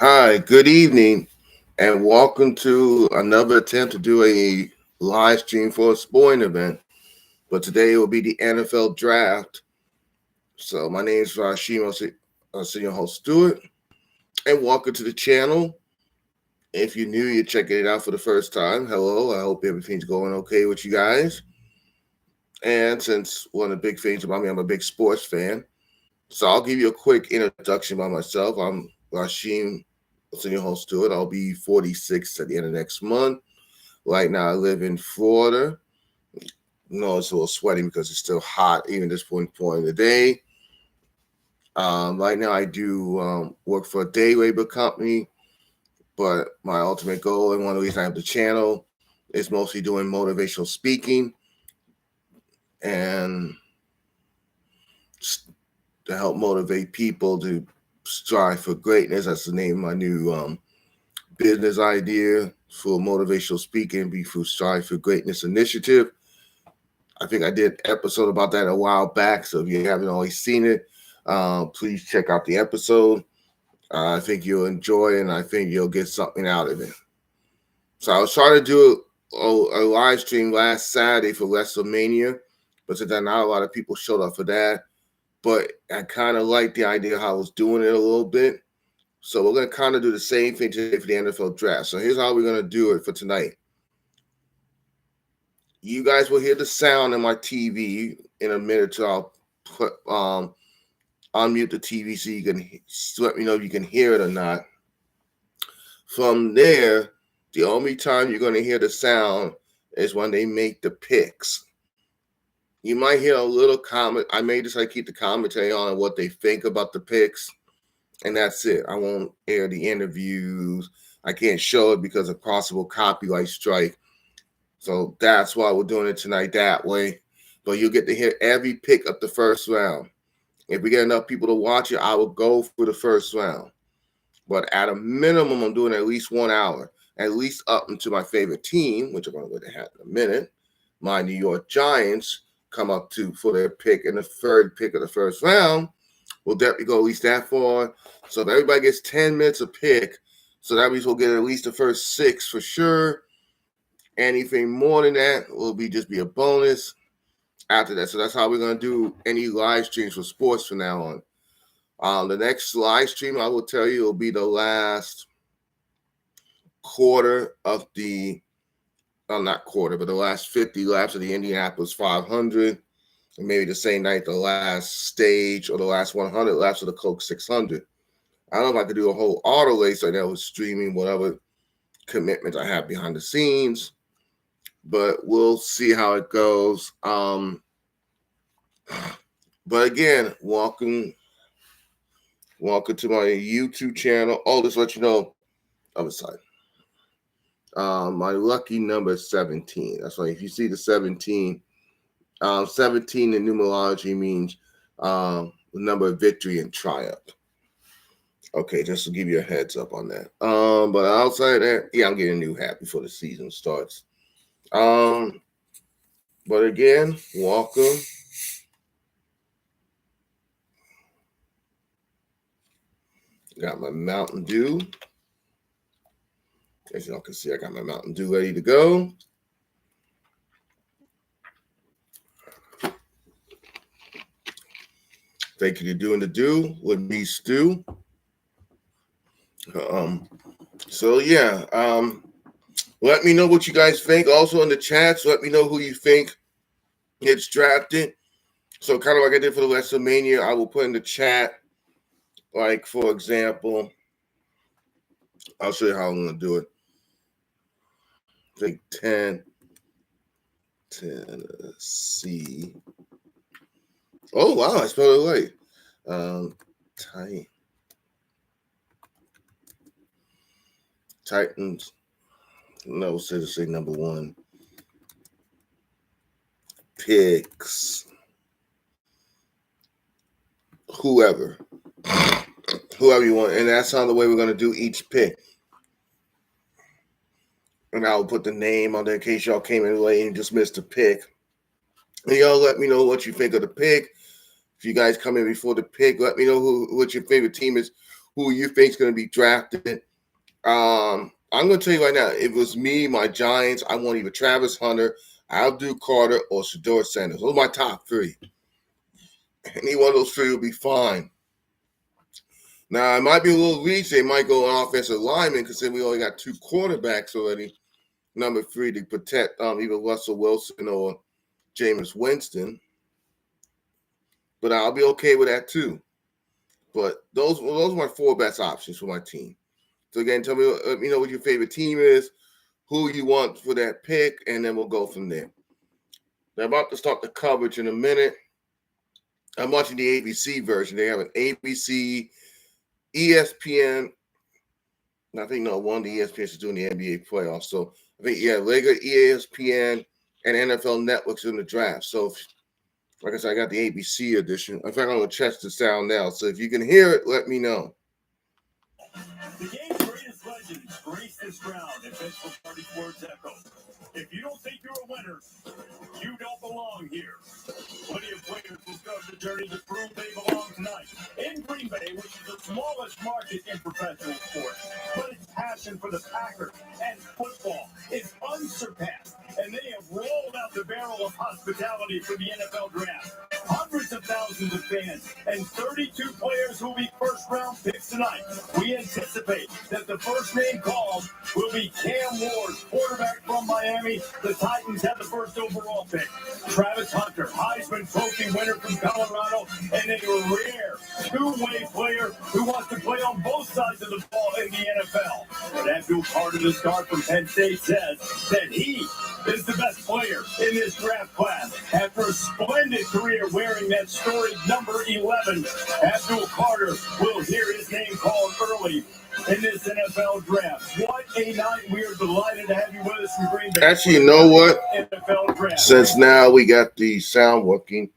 Hi, good evening, and welcome to another attempt to do a live stream for a sporting event. But today it will be the NFL draft. So my name is Rashim, senior host Stewart, and welcome to the channel. If you're new, you're checking it out for the first time. Hello, I hope everything's going okay with you guys. And since one of the big things about me, I'm a big sports fan. So I'll give you a quick introduction by myself. I'm Rashim, senior host Stewart. I'll be 46 at the end of next month. Right now, I live in Florida. No, it's a little sweaty because it's still hot, even this point in the day. Right now, I do work for a day labor company, but my ultimate goal and one of the reasons I have the channel is mostly doing motivational speaking and to help motivate people to strive for greatness. That's the name of my new business idea for motivational speaking, be through Strive for Greatness initiative. I think I did an episode about that a while back. So if you haven't always seen it, please check out the episode. I think you'll enjoy it, and I think you'll get something out of it. So I was trying to do a live stream last Saturday for WrestleMania, but since not a lot of people showed up for that. But I kind of like the idea of how I was doing it a little bit. So we're going to kind of do the same thing today for the NFL draft. So here's how we're going to do it for tonight. You guys will hear the sound in my TV in a minute. So I'll put unmute the TV so you can let me know if you can hear it or not. From there, the only time you're going to hear the sound is when they make the picks. You might hear a little comment. I may just keep the commentary on what they think about the picks, and that's it. I won't air the interviews. I can't show it because of possible copyright strike. So that's why we're doing it tonight that way. But you'll get to hear every pick of the first round. If we get enough people to watch it, I will go for the first round. But at a minimum, I'm doing at least 1 hour, at least up into my favorite team, which I'm going to go ahead in a minute. My New York Giants come up to for their pick in the third pick of the first round. We'll definitely go at least that far. So if everybody gets 10 minutes a pick, so that means we'll get at least the first 6 for sure. Anything more than that will just be a bonus after that. So that's how we're going to do any live streams for sports from now on. The next live stream, I will tell you, will be the last quarter of the, not quarter, but the last 50 laps of the Indianapolis 500. And maybe the same night, the last stage or the last 100 laps of the Coke 600. I don't know if I could do a whole auto race like that with streaming, whatever commitments I have behind the scenes. But we'll see how it goes. But again, welcome to my YouTube channel. Oh, just let you know, other side. My lucky number is 17. That's why if you see the 17, 17 in numerology means the number of victory and triumph. Okay, just to give you a heads up on that. But outside of that, yeah, I'm getting a new hat before the season starts. But again, welcome. Got my Mountain Dew. As y'all can see, I got my Mountain Dew ready to go. Thank you for doing the do with me, Stu. So yeah, let me know what you guys think. Also in the chats, let me know who you think gets drafted. So kind of like I did for the WrestleMania, I will put in the chat, like for example, I'll show you how I'm going to do it. I think 10, Tennessee. Oh wow, I spelled it right. Titans. No, say number 1. Picks. Whoever you want, and that's how the way we're going to do each pick. And I'll put the name on there in case y'all came in late and just missed the pick. And y'all let me know what you think of the pick. If you guys come in before the pick, let me know what your favorite team is. who you think is going to be drafted. I'm going to tell you right now, if it was me, my Giants, I want either Travis Hunter, Abdul Carter, or Shedeur Sanders. Those are my top three. Any one of those three will be fine. Now, it might be a little reach. They might go on offensive lineman because we only got 2 quarterbacks already. Number 3 to protect either Russell Wilson or Jameis Winston. But I'll be okay with that too. But those are my 4 best options for my team. So again, tell me what your favorite team is, who you want for that pick, and then we'll go from there. They're about to start the coverage in a minute. I'm watching the ABC version. They have an ABC, ESPN. I think one of the ESPNs is doing the NBA playoffs. So I think regular ESPN and NFL Networks in the draft. So like I said, I got the ABC edition. In fact, I'm going to test the sound now. So if you can hear it, let me know. The game's greatest legends grace this ground at Benchville Party Sports Echo. If you don't think you're a winner, you don't belong here. Plenty of players will start the journey to prove they belong tonight. In Green Bay, which is the smallest market in professional sports, but its passion for the Packers and football is unsurpassed. And they have rolled out the barrel of hospitality for the NFL Draft. Hundreds of thousands of fans and 32 players who will be first-round picks tonight. We anticipate that the first name called will be Cam Ward, quarterback from Miami. The Titans have the first overall pick. Travis Hunter, Heisman Trophy winner from Colorado, and a rare two-way player who wants to play on both sides of the ball in the NFL. But Abdul Carter, the star from Penn State, says that he is the best player in this draft class. After a splendid career wearing that storied number 11, Abdul Carter will hear his name called early in this NFL draft. What a night. We are delighted to have you with us from Green Bay. Actually, you know what? NFL draft. Since now we got the sound working,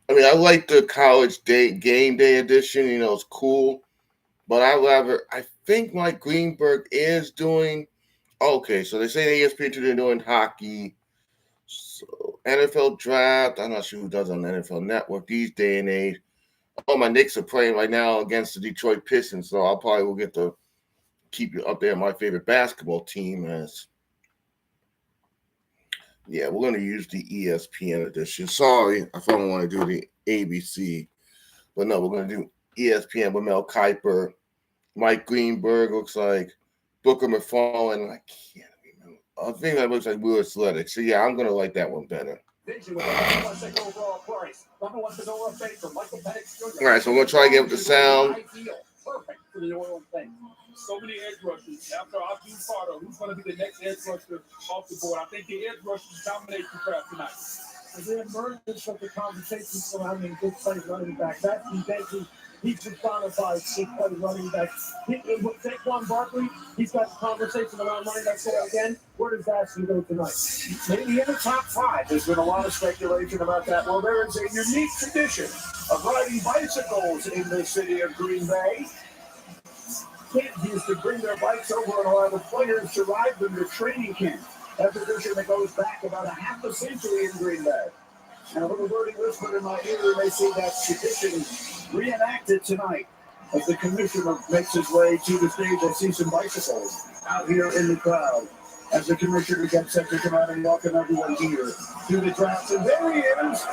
I like the college game day edition. It's cool. But I think Mike Greenberg is doing, okay, so they say ESPN they're doing hockey. So NFL draft, I'm not sure who does on the NFL Network these day and age. Oh, my Knicks are playing right now against the Detroit Pistons, so I'll probably will get to keep you up there. My favorite basketball team is, we're going to use the ESPN edition. Sorry, I thought I want to do the ABC, but no, we're going to do ESPN with Mel Kiper, Mike Greenberg, looks like Booker McFarland. I can't remember. I think that looks like Will Athletic. So, I'm going to like that one better. All right, so we're going to try again with the sound. Perfect for the oil thing. So many edge rushers. After Abdul Carter, who's going to be the next edge rusher off the board? I think the edge rushers dominate the draft tonight. As the emergence of the conversation surrounding good play running back, that's Benji. He's personified good play running back. With Saquon Barkley, he's got conversation around running back. Say again, where does Ashley go tonight? Maybe in the top 5. There's been a lot of speculation about that. Well, there is a unique tradition of riding bicycles in the city of Green Bay. Kids used to bring their bikes over and allow the players to ride them to training camp. That's a tradition that goes back about a half a century in Green Bay. And a little birdie whispered in my ear, they see that tradition reenacted tonight. As the commissioner makes his way to the stage, I see some bicycles out here in the crowd. As the commissioner gets set to come out and welcome everyone here to the draft. And there he is.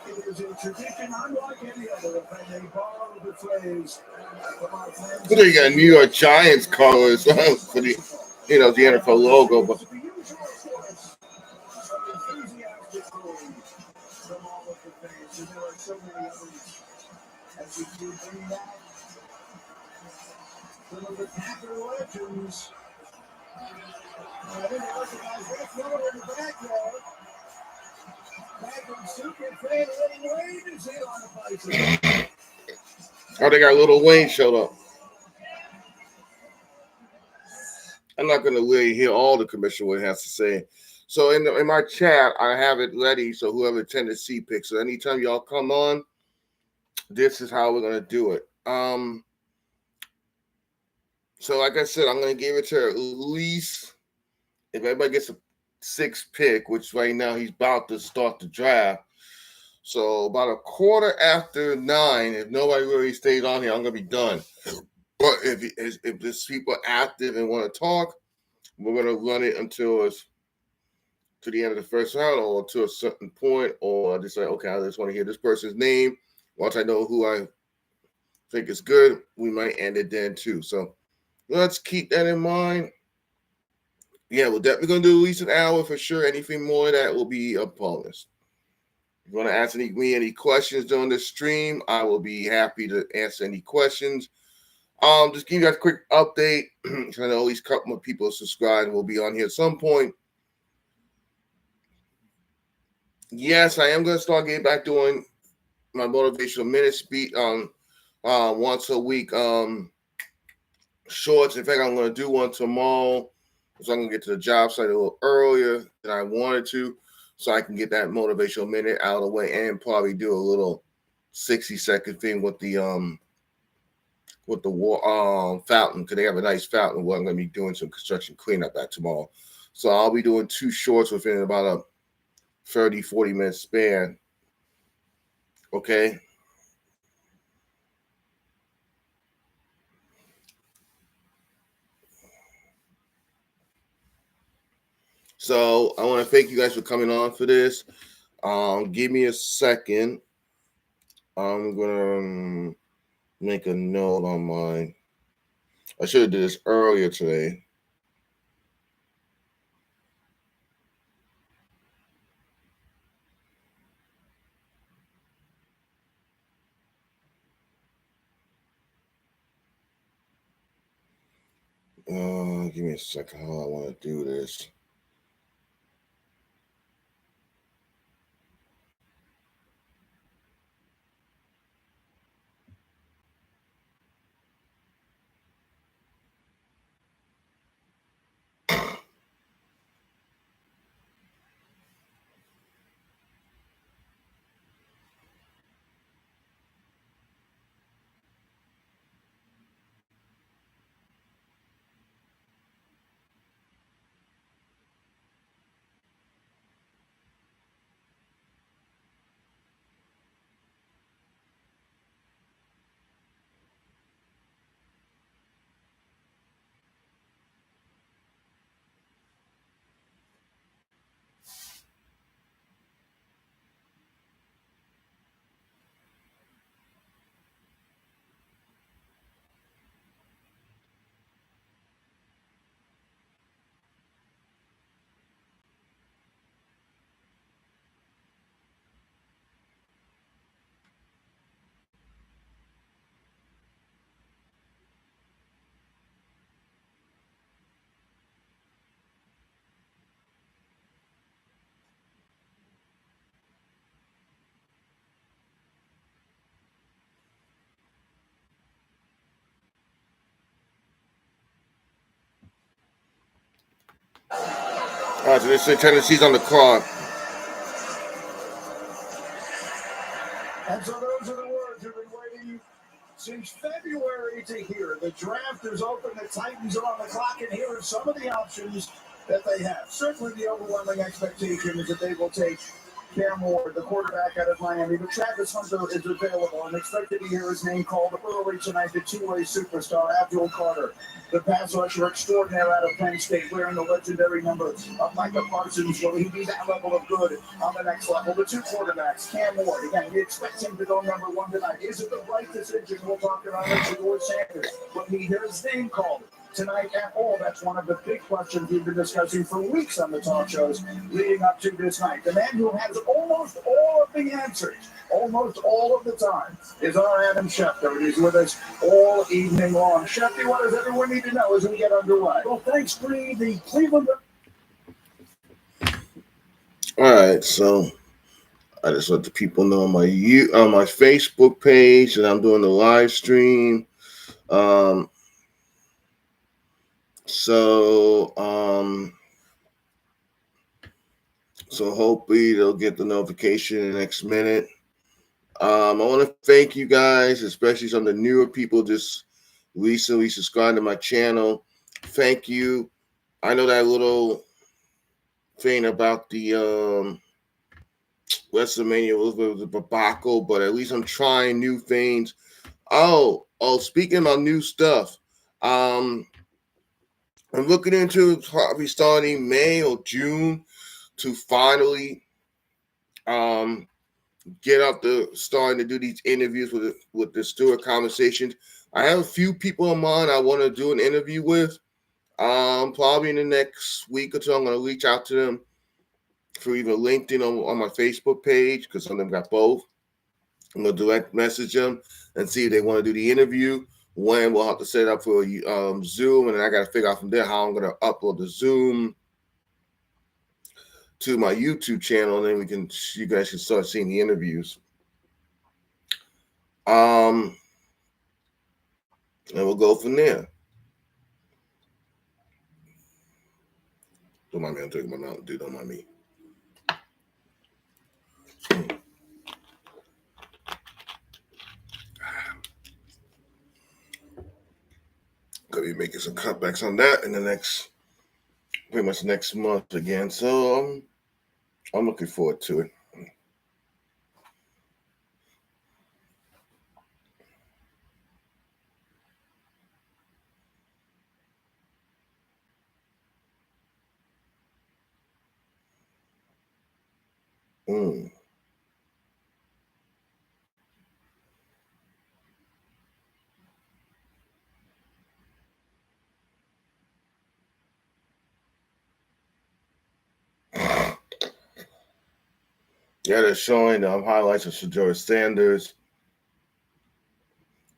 It is a tradition unlike any other, and they borrow the phrase. So you got New York Giants colors for the, the NFL logo, but As you do bring back some of the Packer legends. I think they recognize Rick Miller in the backyard. Packer super fan Little Wayne is here on the bicycle. Oh, they got Little Wayne showed up. I'm not going to really hear all the commissioner has to say. So in my chat, I have it ready. So whoever Tennessee picks. So anytime y'all come on, this is how we're going to do it. So like I said, I'm going to give it to at least, if everybody gets sixth pick, which right now he's about to start the draft. So about a quarter after 9, if nobody really stays on here, I'm gonna be done. But if there's people active and want to talk, we're gonna run it until it's to the end of the first round or to a certain point, or I just say, okay, I just want to hear this person's name. Once I know who I think is good, we might end it then too. So let's keep that in mind. Yeah, we're definitely gonna do at least an hour for sure. Anything more that will be a bonus. If you want to ask me any questions during the stream, I will be happy to answer any questions. Just give you guys a quick update. I know at least a couple of people subscribed and will be on here at some point. Yes, I am going to start getting back doing my motivational minute speed once a week shorts. In fact, I'm going to do one tomorrow, so I'm going to get to the job site a little earlier than I wanted to, so I can get that motivational minute out of the way and probably do a little 60-second thing with the fountain, because they have a nice fountain where I'm going to be doing some construction cleanup at tomorrow. So I'll be doing 2 shorts within about a 30-40 minute span. Okay. So I want to thank you guys for coming on for this. Give me a second. I'm gonna make a note on mine. I should have did this earlier today. Give me a second. How I want to do this. All right, so this is Tennessee's on the clock. And so those are the words we've been waiting since February to hear. The draft is open, the Titans are on the clock, and here are some of the options that they have. Certainly the overwhelming expectation is that they will take Cam Ward, the quarterback out of Miami, but Travis Hunter is available and expected to hear his name called early tonight. The two-way superstar, Abdul Carter, the pass rusher extraordinaire out of Penn State, wearing the legendary number of Micah Parsons. Will he be that level of good on the next level? The two quarterbacks, Cam Ward, again, we expect him to go number 1 tonight. Is it the right decision? We'll talk about it to George Sanders. Will he hear his name called tonight at all? That's one of the big questions we've been discussing for weeks on the talk shows leading up to this night. The man who has almost all of the answers, almost all of the time, is our Adam Schefter, and he's with us all evening long. Shefty, what does everyone need to know as we get underway? Well, thanks, Bree. The Cleveland. All right, so I just let the people know on my Facebook page that I'm doing the live stream. So hopefully they'll get the notification in the next minute. I want to thank you guys, especially some of the newer people just recently subscribed to my channel. Thank you. I know that little thing about the WrestleMania was a debacle, but at least I'm trying new things. Oh, speaking about new stuff, I'm looking into probably starting May or June to finally get up to starting to do these interviews with the Stewart Conversations. I have a few people in mind I want to do an interview with. Probably in the next week or two, I'm going to reach out to them for either LinkedIn or on my Facebook page, because some of them got both. I'm going to direct message them and see if they want to do the interview. When we'll have to set it up for Zoom, and then I got to figure out from there how I'm going to upload the Zoom to my YouTube channel, and then you guys can start seeing the interviews. And we'll go from there. Don't mind me, I'm taking my Mountain Dew, don't mind me. Gonna be making some cutbacks on that in the pretty much next month again. So I'm looking forward to it. Yeah, they're showing highlights of Shedeur Sanders.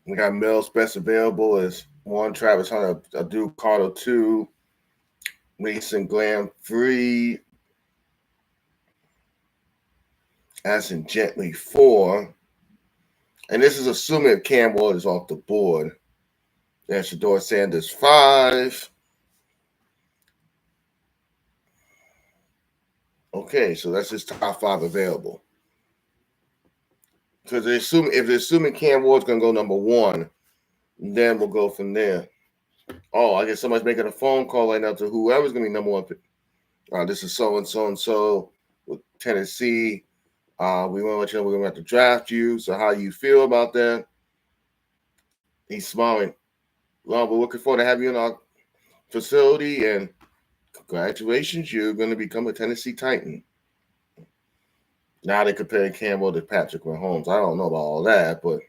We got Mel's best available as 1, Travis Hunter, Abdul Carter 2, Mason Graham 3, Ashton Gently 4. And this is assuming Cam Ward is off the board. Then Shedeur Sanders 5. Okay, so that's his top 5 available. Because if they're assuming Cam Ward's going to go number 1, then we'll go from there. Oh, I guess somebody's making a phone call right now to whoever's going to be number 1. This is so-and-so with Tennessee. We want to let you know we're going to have to draft you. So how you feel about that? He's smiling. Well, we're looking forward to having you in our facility, and congratulations, you're going to become a Tennessee Titan. Now they're comparing Campbell to Patrick Mahomes. I don't know about all that, but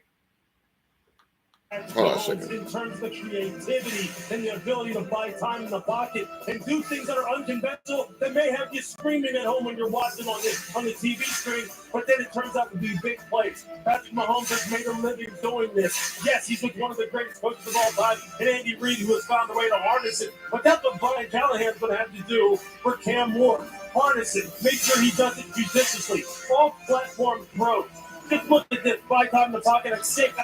hold on a second. In terms of the creativity and the ability to buy time in the pocket and do things that are unconventional that may have you screaming at home when you're watching on the TV screen, but then it turns out to be big plays. Patrick Mahomes has made a living doing this. Yes, he's with one of the greatest coaches of all time, and Andy Reid, who has found a way to harness it. But that's what Brian Callahan's going to have to do for Cam Ward. Harness it. Make sure he does it judiciously. All platform growth. Just look at this. Buy time in the pocket at 6.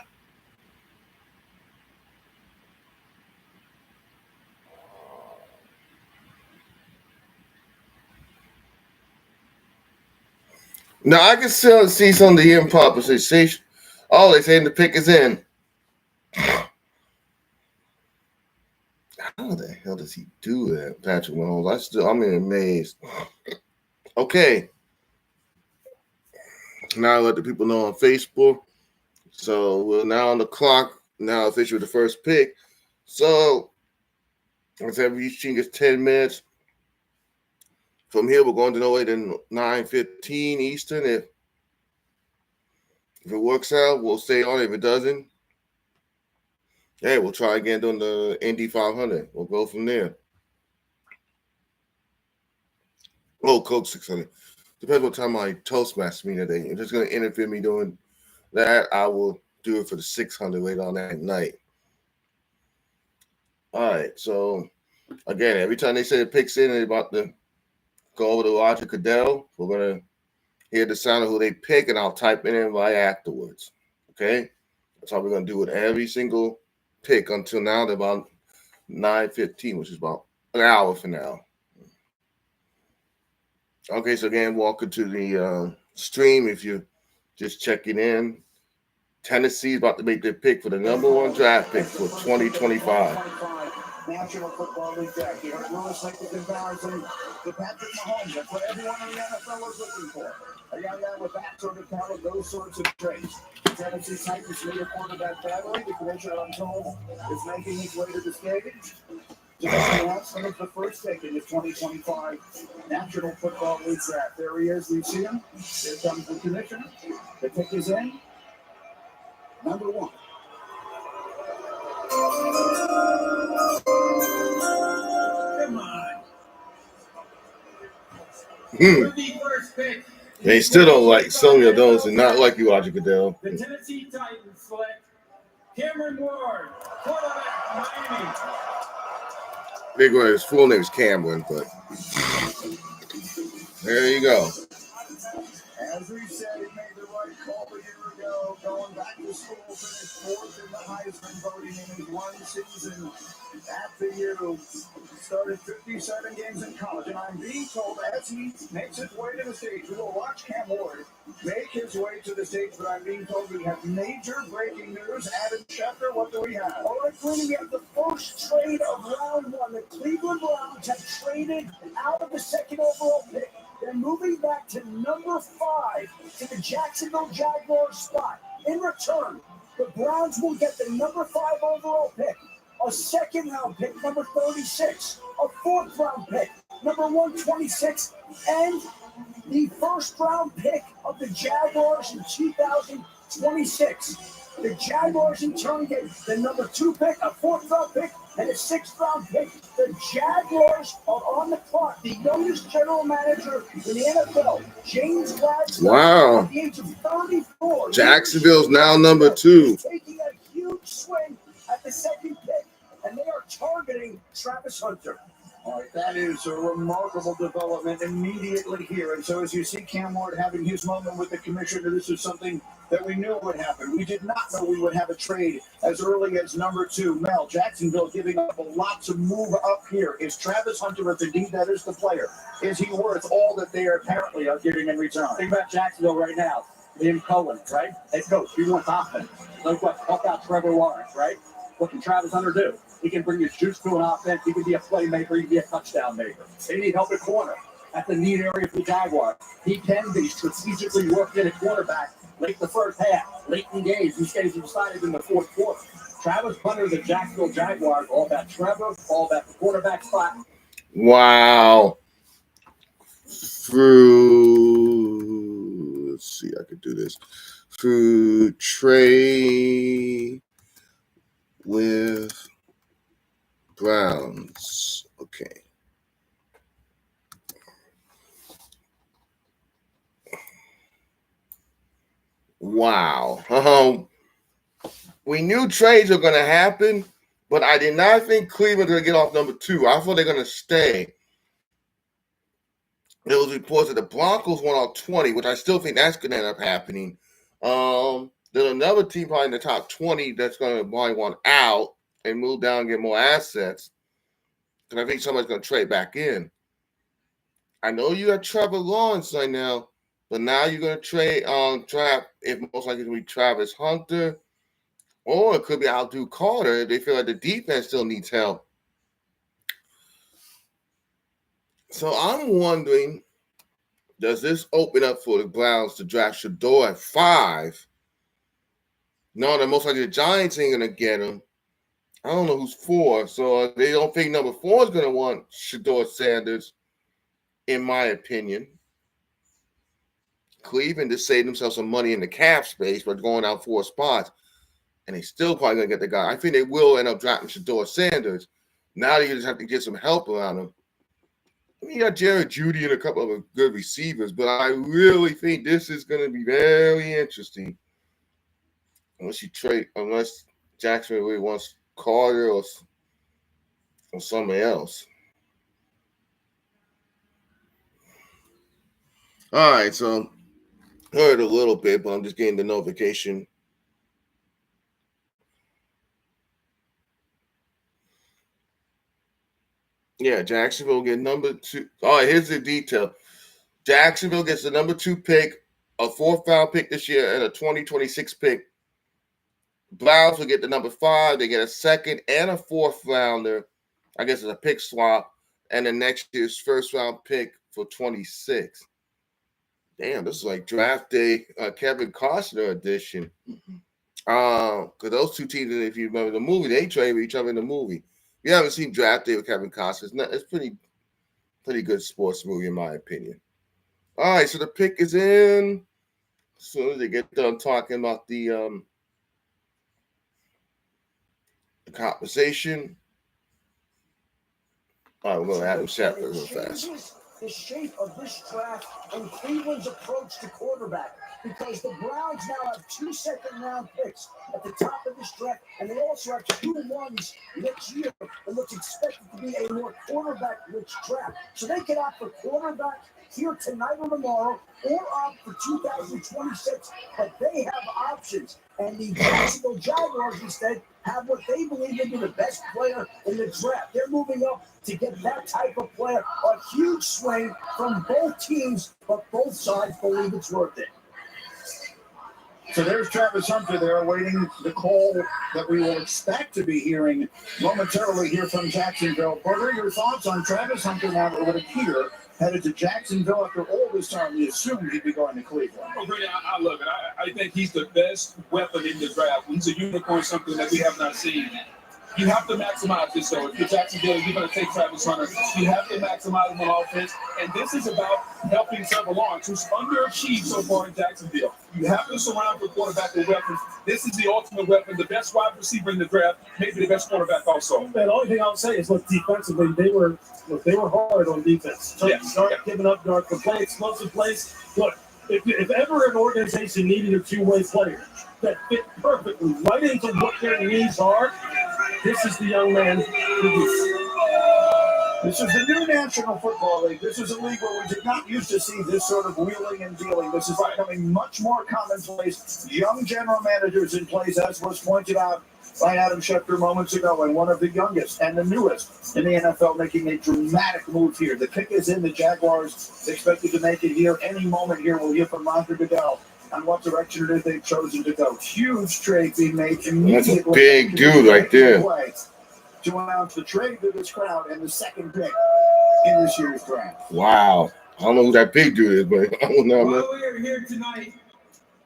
Now I can still see some of the improper sensation. Oh, they saying the pick is in. How the hell does he do that, Patrick Mahomes? I'm amazed. Okay. Now I let the people know on Facebook. So we're now on the clock. Now officially the first pick. So let's have each team gets 10 minutes. From here, we're going to no later than 9:15 Eastern. If it works out, we'll stay on. If it doesn't, hey, we'll try again doing the Indy 500. We'll go from there. Oh, Coke 600. Depends what time my Toastmaster meeting today. If it's going to interfere me doing that, I will do it for the 600 later on that night. All right. So, again, every time they say the pick's in, they're about to go over to Roger Goodell. We're going to hear the sound of who they pick, and I'll type it in right afterwards. Okay? That's how we're going to do it every single pick until now. They're about 9:15, which is about an hour from now. Okay, so again, welcome to the stream. If you're just checking in, Tennessee is about to make their pick for the number 1 draft pick for 2025. National Football League draft. You heard Lewis like was embarrassing to Patrick Mahomes. That's what everyone in the NFL was looking for. A young man with that sort of talent, those sorts of traits. Tennessee Titans lead a quarterback family. The commissioner, I'm told, is making his way to the stage. Today's announcement of the first pick in the 2025 National Football League draft. There he is. We see him. Here comes the commissioner. The pick is in. Number 1. Come on. Hmm. For the first pick. They still don't like some of those and not like you, Roger Goodell. The Tennessee Titans select Cameron Ward, quarterback, Miami. Big one, his full name is Cameron, but there you go. As we said, he made the right call a year ago, going back to school, finished 4th in the Heisman voting in his one season at the U. Started 57 games in college, and I'm being told as he makes his way to the stage, we will watch Cam Ward make his way to the stage, but I'm being told we have major breaking news. Adam Schefter, what do we have? All right, Green, we have the first trade of round 1. The Cleveland Browns have traded out of the 2nd overall pick. They're moving back to number 5 to the Jacksonville Jaguars spot. In return, the Browns will get the number 5 overall pick, a 2nd-round pick, number 36, a 4th-round pick, number 126, and the 1st-round pick of the Jaguars in 2026. The Jaguars in turn get the number 2 pick, a 4th-round pick, and a 6th-round pick. The Jaguars are on the clock. The youngest general manager in the NFL, James Gladstone, Wow. at the age of 34. Jacksonville's now number 2. Taking a huge swing at the 2nd pick, and they are targeting Travis Hunter. All right, that is a remarkable development immediately here. And so as you see Cam Ward having his moment with the commissioner, this is something that we knew would happen. We did not know we would have a trade as early as number 2. Mel, Jacksonville giving up a lot to move up here. Is Travis Hunter, if indeed that is the player, is he worth all that they are apparently are giving in return? Think about Jacksonville right now. Liam Cohen, right? Head coach. He wants offense. No question. Help out Trevor Lawrence, right? What can Travis Hunter do? He can bring his juice to an offense. He can be a playmaker. He can be a touchdown maker. They need help at corner. That's a neat area for the Jaguars. He can be strategically worked in at quarterback late the first half, late in games. These games are decided in the 4th quarter. Travis Hunter, the Jacksonville Jaguars, all about Trevor, all about the quarterback spot. Wow. Through, let's see, I could do this. Through trade with Browns. Okay. Wow. We knew trades were going to happen, but I did not think Cleveland was going to get off number 2. I thought they're going to stay. There was reports that the Broncos went on 20, which I still think that's going to end up happening. There's another team probably in the top 20 that's going to probably want out and move down and get more assets. Because I think somebody's going to trade back in. I know you have Trevor Lawrence right now, but now you're going to trade draft, if most likely to be Travis Hunter, or it could be Aldu Carter if they feel like the defense still needs help. So I'm wondering, does this open up for the Browns to draft Shador at 5? No, that most likely the Giants ain't going to get him. I don't know who's 4, so they don't think number 4 is going to want Shador Sanders, in my opinion. Cleveland just saved themselves some money in the cap space by going out 4 spots, and they still probably going to get the guy. I think they will end up drafting Shador Sanders. Now they just have to get some help around him. I mean, you got Jared Judy and a couple of good receivers, but I really think this is going to be very interesting. Unless Jackson really wants Carter or somebody else. All right, so heard a little bit, but I'm just getting the notification. Yeah, Jacksonville get number 2. All right, here's the detail. Jacksonville gets the number 2 pick, a 4th-round pick this year, and a 2026 pick. Browns will get the number 5. They get a 2nd and a 4th rounder I guess it's a pick swap, and the next year's first round pick for 26. Damn, this is like draft day Kevin Costner edition. Because those two teams, if you remember the movie, they trade with each other in the movie. If you haven't seen Draft Day with Kevin Costner, it's pretty good sports movie in my opinion. All right, so the pick is in. As soon as they get done talking about the compensation. All right, we're going to Adam Schefter real fast. The shape of this draft and Cleveland's approach to quarterback, because the Browns now have 2 second-round picks at the top of this draft, and they also have 2 ones next year, and what's expected to be a more quarterback-rich draft. So they can opt for quarterback here tonight or tomorrow, or opt for 2026, but they have options. And the Jacksonville Jaguars instead have what they believe to be the best player in the draft. They're moving up to get that type of player. A huge swing from both teams, but both sides believe it's worth it. So there's Travis Hunter there awaiting the call that we will expect to be hearing momentarily here from Jacksonville. What are your thoughts on Travis Hunter now that would appear headed to Jacksonville after all this time? We assumed he'd be going to Cleveland. Oh, really, I love it. I think he's the best weapon in the draft. He's a unicorn, something that we have not seen. You have to maximize this, though. If you're Jacksonville, you're going to take Travis Hunter. You have to maximize him on offense. And this is about helping Trevor Lawrence, who's underachieved so far in Jacksonville. You have to surround the quarterback with weapons. This is the ultimate weapon, the best wide receiver in the draft, maybe the best quarterback also. And the only thing I'll say is, look, defensively, they were hard on defense. So giving up yards for play, explosive plays. Look, if ever an organization needed a two-way player that fit perfectly right into what their needs are, this is the young man who is. This is the new National Football League. This is a league where we did not used to see this sort of wheeling and dealing. This is becoming much more commonplace. Young general managers in place, as was pointed out by Adam Schefter moments ago, and one of the youngest and the newest in the NFL making a dramatic move here. The kick is in. The Jaguars expected to make it here any moment here. We'll hear from Roger Goodell on what direction it is they've chosen to go. Huge trade being made immediately. That's a big dude right there. To announce the trade to this crowd and the second pick in this year's draft. Wow. I don't know who that big dude is, but I don't know. Well, we are here tonight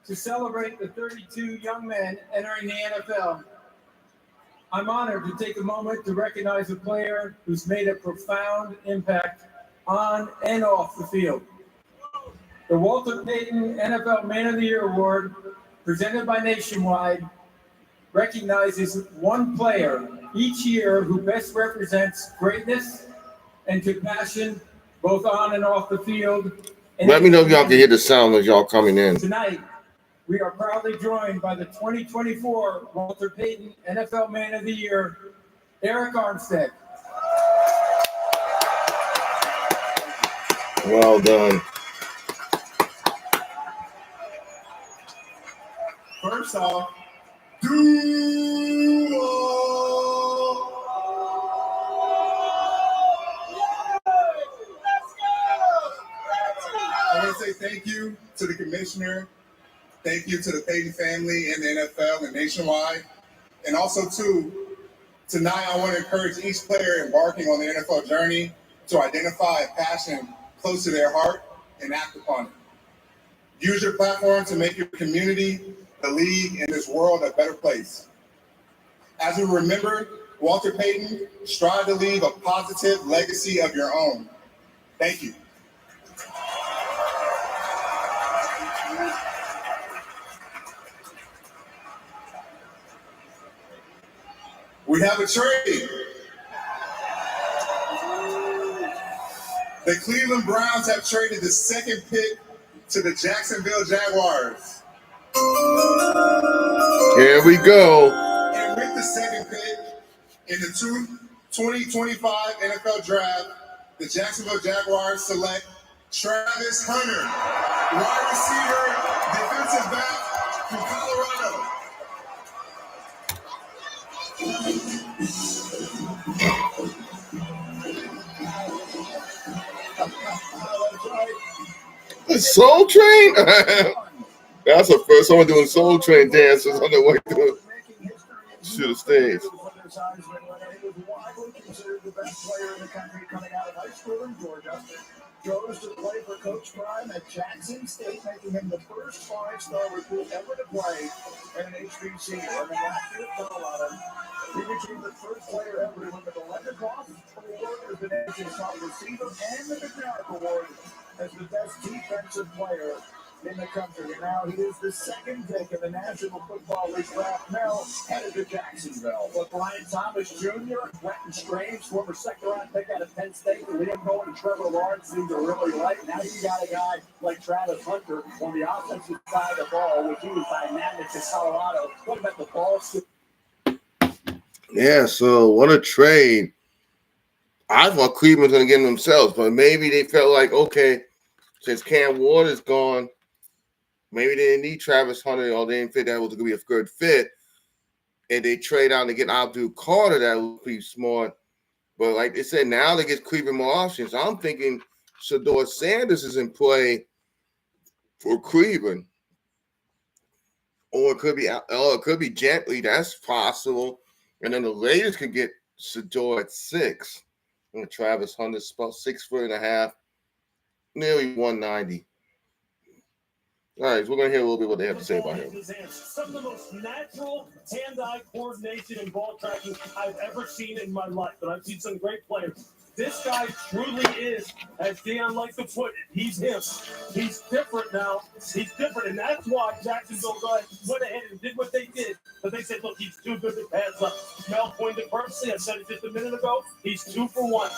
to celebrate the 32 young men entering the NFL. I'm honored to take a moment to recognize a player who's made a profound impact on and off the field. The Walter Payton NFL Man of the Year Award, presented by Nationwide, recognizes one player each year who best represents greatness and compassion, both on and off the field. Let me know if y'all can hear the sound as y'all coming in. Tonight, we are proudly joined by the 2024 Walter Payton NFL Man of the Year, Eric Armstead. Well done. First off, I want to say thank you to the commissioner, thank you to the Payton family and the NFL and Nationwide, and also tonight I want to encourage each player embarking on the NFL journey to identify a passion close to their heart and act upon it. Use your platform to make your community, the league, and this world a better place. As we remember Walter Payton, strive to leave a positive legacy of your own. Thank you. We have a trade. The Cleveland Browns have traded the second pick to the Jacksonville Jaguars. Here we go. And with the second pick in the 2025 NFL Draft, the Jacksonville Jaguars select Travis Hunter, wide receiver, defensive back from Colorado. Soul Train? That's the first someone doing Soul Train dances on the way to the stage. considered the best player in the country coming out of high school in Georgia, chose to play for Coach Prime at Jackson State, making him the first five-star recruit ever to play at an HBCU. And then last year at Colorado, he became the first player ever to win the Biletnikoff Award as the nation's top receiver and the McNair Award as the best defensive player in the country. And now he is the second pick in the National Football League draft, now headed to Jacksonville. But Brian Thomas Jr., Quentin Strange, former second-round pick out of Penn State, Liam Cohen and Trevor Lawrence seem to really like. Now you got a guy like Travis Hunter on the offensive side of the ball, which he was dynamic in Colorado. What about the ball? Yeah, so what a trade. I thought Cleveland was going to get him themselves, but maybe they felt like, okay, since Cam Ward is gone, maybe they didn't need Travis Hunter, or they didn't think that was going to be a good fit. And they trade out to get Abdul Carter. That would be smart. But like they said, now they get Cleveland more options. I'm thinking Shedeur Sanders is in play for Cleveland. Or it could be Gently. That's possible. And then the Raiders could get Shedeur at 6. And Travis Hunter's about 6'1.5", nearly 190. All right, so we're going to hear a little bit what they have to say about him. Some of the most natural hand-eye coordination and ball tracking I've ever seen in my life. But I've seen some great players. This guy truly is, as Deion likes to put it, he's him. He's different now. He's different, and that's why Jacksonville went ahead and did what they did. But they said, look, he's too good to pass up. Mel pointed it perfectly. I said it just a minute ago. He's 2 for 1.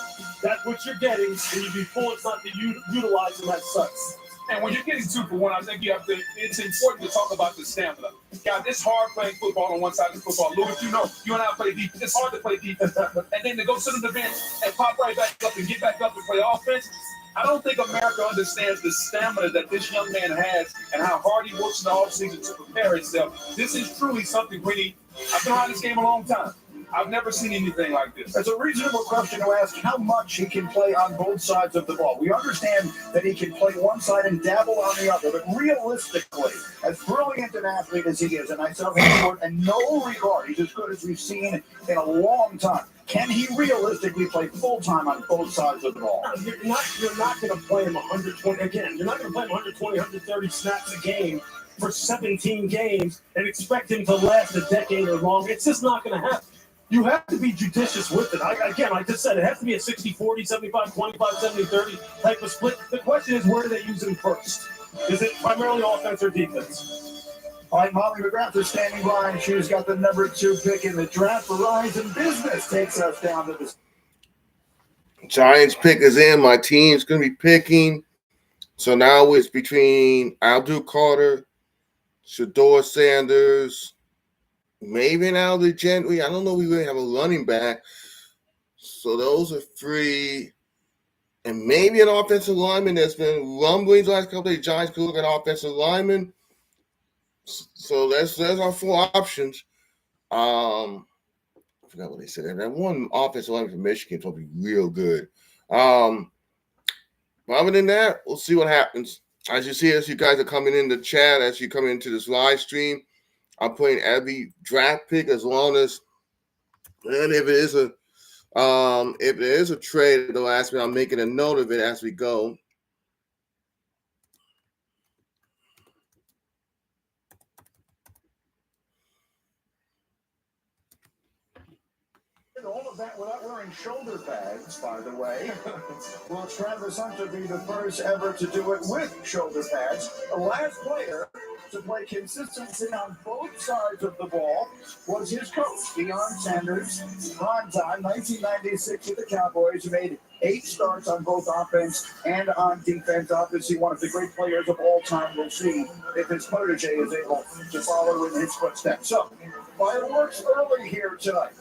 That's what you're getting, and you'd be foolish not to utilize him as such. And when you're getting 2 for 1, I think it's important to talk about the stamina. Guys, it's hard playing football on one side of the football. Lucas, you know, you and I play defense. It's hard to play defense. And then to go sit on the bench and pop right back up and get back up and play offense. I don't think America understands the stamina that this young man has and how hard he works in the offseason to prepare himself. This is truly something we need. I've been around this game a long time. I've never seen anything like this. It's a reasonable question to ask how much he can play on both sides of the ball. We understand that he can play one side and dabble on the other, but realistically, as brilliant an athlete as he is, and I tell him in no regard, he's as good as we've seen in a long time. Can he realistically play full-time on both sides of the ball? You're not going to play him 120 again. You're not going to play him 120, 130 snaps a game for 17 games and expect him to last a decade or longer. It's just not going to happen. You have to be judicious with it. Again, like I just said, it has to be a 60-40, 75-25, 70-30 type of split. The question is, where do they use him first? Is it primarily offense or defense? All right, Molly McGrath is standing by, and she's got the number 2 pick in the draft. Verizon Business takes us down to the Giants pick is in. My team's going to be picking. So now it's between Abdul Carter, Shedeur Sanders, maybe an Alden Gentry. I don't know. We really have a running back. So those are 3. And maybe an offensive lineman. There's been rumblings last couple of days. Giants could look at offensive lineman. So there's our 4 options. I forgot what they said. That one offensive lineman from Michigan is going to be real good. But other than that, we'll see what happens. As you see, as you guys are coming in the chat, as you come into this live stream, I'm putting every draft pick as long as, and if there is a trade, they'll ask me. I'm making a note of it as we go. all of that without wearing shoulder pads, by the way. Will Travis Hunter be the first ever to do it with shoulder pads? The last player to play consistency on both sides of the ball was his coach, Deion Sanders. Prime time, 1996 with the Cowboys, who made 8 starts on both offense and on defense. Obviously, one of the great players of all time. We'll see if his protege is able to follow in his footsteps. So, fireworks early here tonight.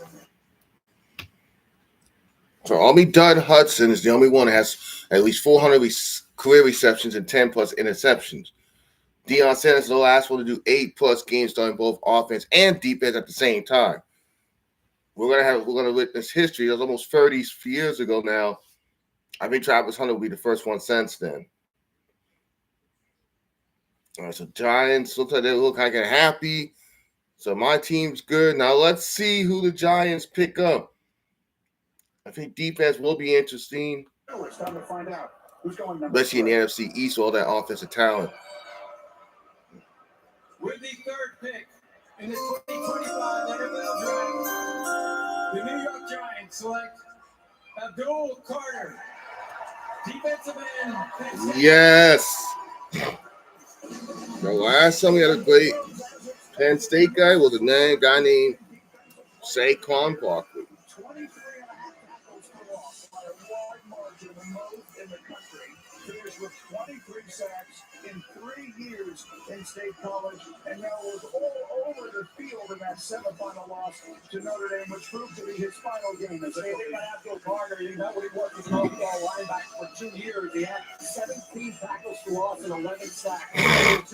So Army Dud Hudson is the only one that has at least 400 career receptions and 10-plus interceptions. Deion Sanders is the last one to do 8-plus games starting both offense and defense at the same time. We're gonna witness history. It was almost 30 years ago now. I think Travis Hunter will be the first one since then. All right, so Giants looks like they look kind of happy. So my team's good. Now let's see who the Giants pick up. I think defense will be interesting, It's time to find out who's going number especially in the 3. NFC East, all that offensive talent. With the third pick in the 2025 NFL Draft, the New York Giants select Abdul Carter, defensive end. Penn State. Yes. The last time we had a great Penn State guy was a guy named Saquon Barkley. 23 and a half tackles for loss by a wide margin, the most in the country. Finished with 23 sacks in 3 years in State College, and now was all over the field in that semifinal loss to Notre Dame, which proved to be his final game as a They got Abdul Carter. You know what he was as an overall linebacker for 2 years. He had 17 tackles for loss and 11 sacks in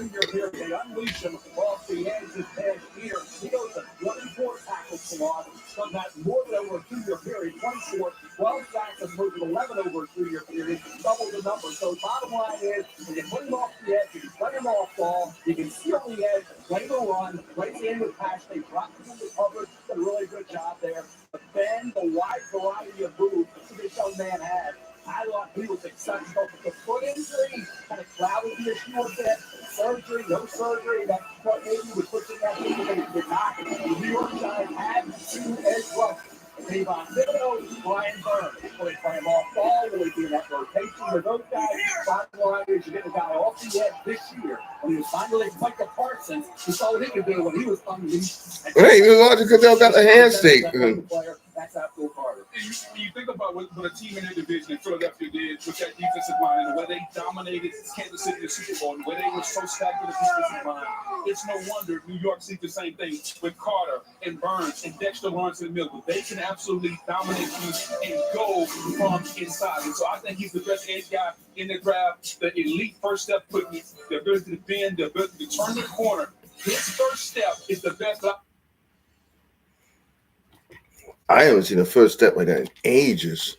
a 2-year period. They unleashed him off the edge of Ted here. He goes to 24 tackles for loss. Done that more than over a 2-year period. 24, 12 sacks as opposed to 11 over a 2-year period. Double the number. So bottom line is, when you put him off the edge, you can play him off ball, you can see on the edge, play the run, right in with passion. They dropped him in the coverage. Did a really good job there. But then the wide variety of moves that this young man had, I thought he was successful. But the foot injury kind of clouded the issue a bit. Surgery, no surgery. That foot maybe was pushing that thing, but it did not. The New York Giants had 2 edge rushers. Kayvon Thibodeau, Brian Burns. Will they play him off ball? Will they be in that rotation with those guys? Bottom line is, you get a guy off the edge this year. When he was finally Micah Parsons, we saw what he could do when he was unleashed. Hey, you watch because they got the handshake. That's Abdul Carter. When you think about what a team in their division in Philadelphia did with that defensive line and the way they dominated Kansas City in the Super Bowl and the way they were so stacked with the defensive line, it's no wonder New York sees the same thing with Carter and Burns and Dexter Lawrence in the middle. They can absolutely dominate you and go from inside. And so I think he's the best edge guy in the draft. The elite first step quickness, the ability to bend, the ability to turn the corner. His first step is the best. I haven't seen a first step like that in ages.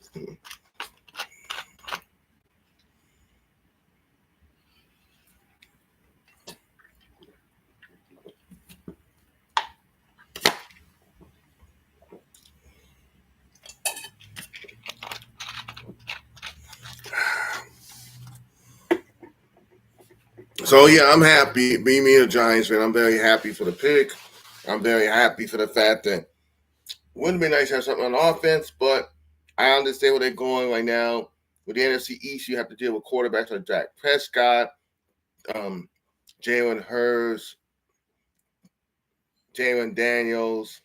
So yeah, I'm happy. Being a Giants fan, I'm very happy for the pick. I'm very happy for the fact that wouldn't be nice to have something on offense, but I understand where they're going right now. With the NFC East, you have to deal with quarterbacks like Dak Prescott, Jalen Hurts, Jalen Daniels.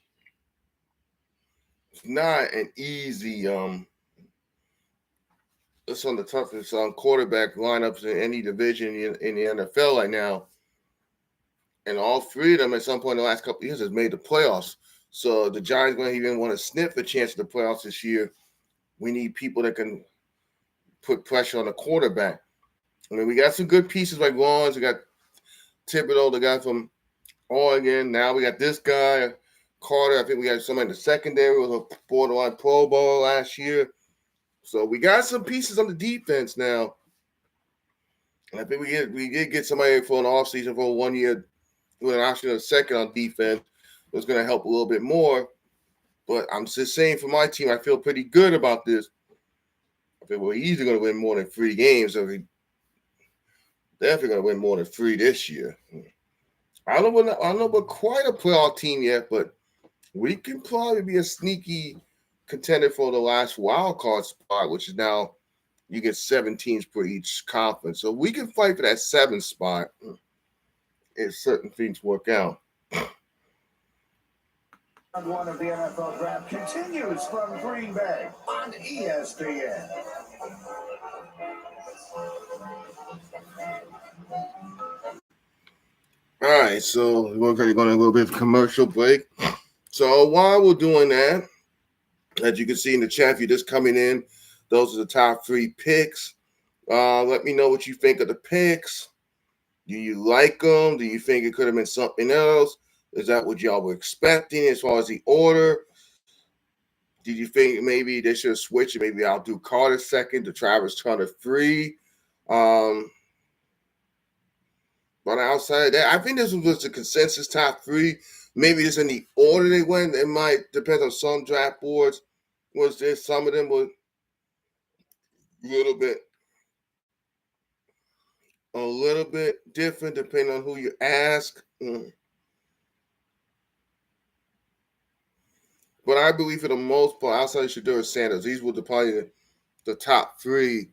It's not an easy it's on the toughest quarterback lineups in any division in the NFL right now. And all 3 of them at some point in the last couple of years has made the playoffs. So the Giants going to even want to sniff a chance at the playoffs this year. We need people that can put pressure on the quarterback. I mean, we got some good pieces like Lawrence. We got Thibodeau, the guy from Oregon. Now we got this guy, Carter. I think we got somebody in the secondary with a borderline Pro Bowl last year. So we got some pieces on the defense now. And I think we did get somebody for an offseason for 1 year with an option of a second on defense. It was going to help a little bit more. But I'm just saying for my team, I feel pretty good about this. I think we're easily going to win more than 3 games. So we definitely going to win more than 3 this year. I don't know we're quite a playoff team yet, but we can probably be a sneaky contender for the last wild card spot, which is now you get 7 teams per each conference. So we can fight for that 7th spot if certain things work out. Round 1 of the NFL Draft continues from Green Bay on ESPN. All right, so we're going to go on a little bit of commercial break. So while we're doing that, as you can see in the chat, if you're just coming in, those are the top 3 picks. Let me know what you think of the picks. Do you like them? Do you think it could have been something else? Is that what y'all were expecting as far as the order? Did you think maybe they should have switched it? Maybe I'll do Carter second to Travis Hunter 3. But outside of that, I think this was the consensus top 3. Maybe it's in the order they went. It might depend on some draft boards. was there. Some of them were a little bit different depending on who you ask. But I believe for the most part, outside of Shedeur Sanders, these were probably the top three.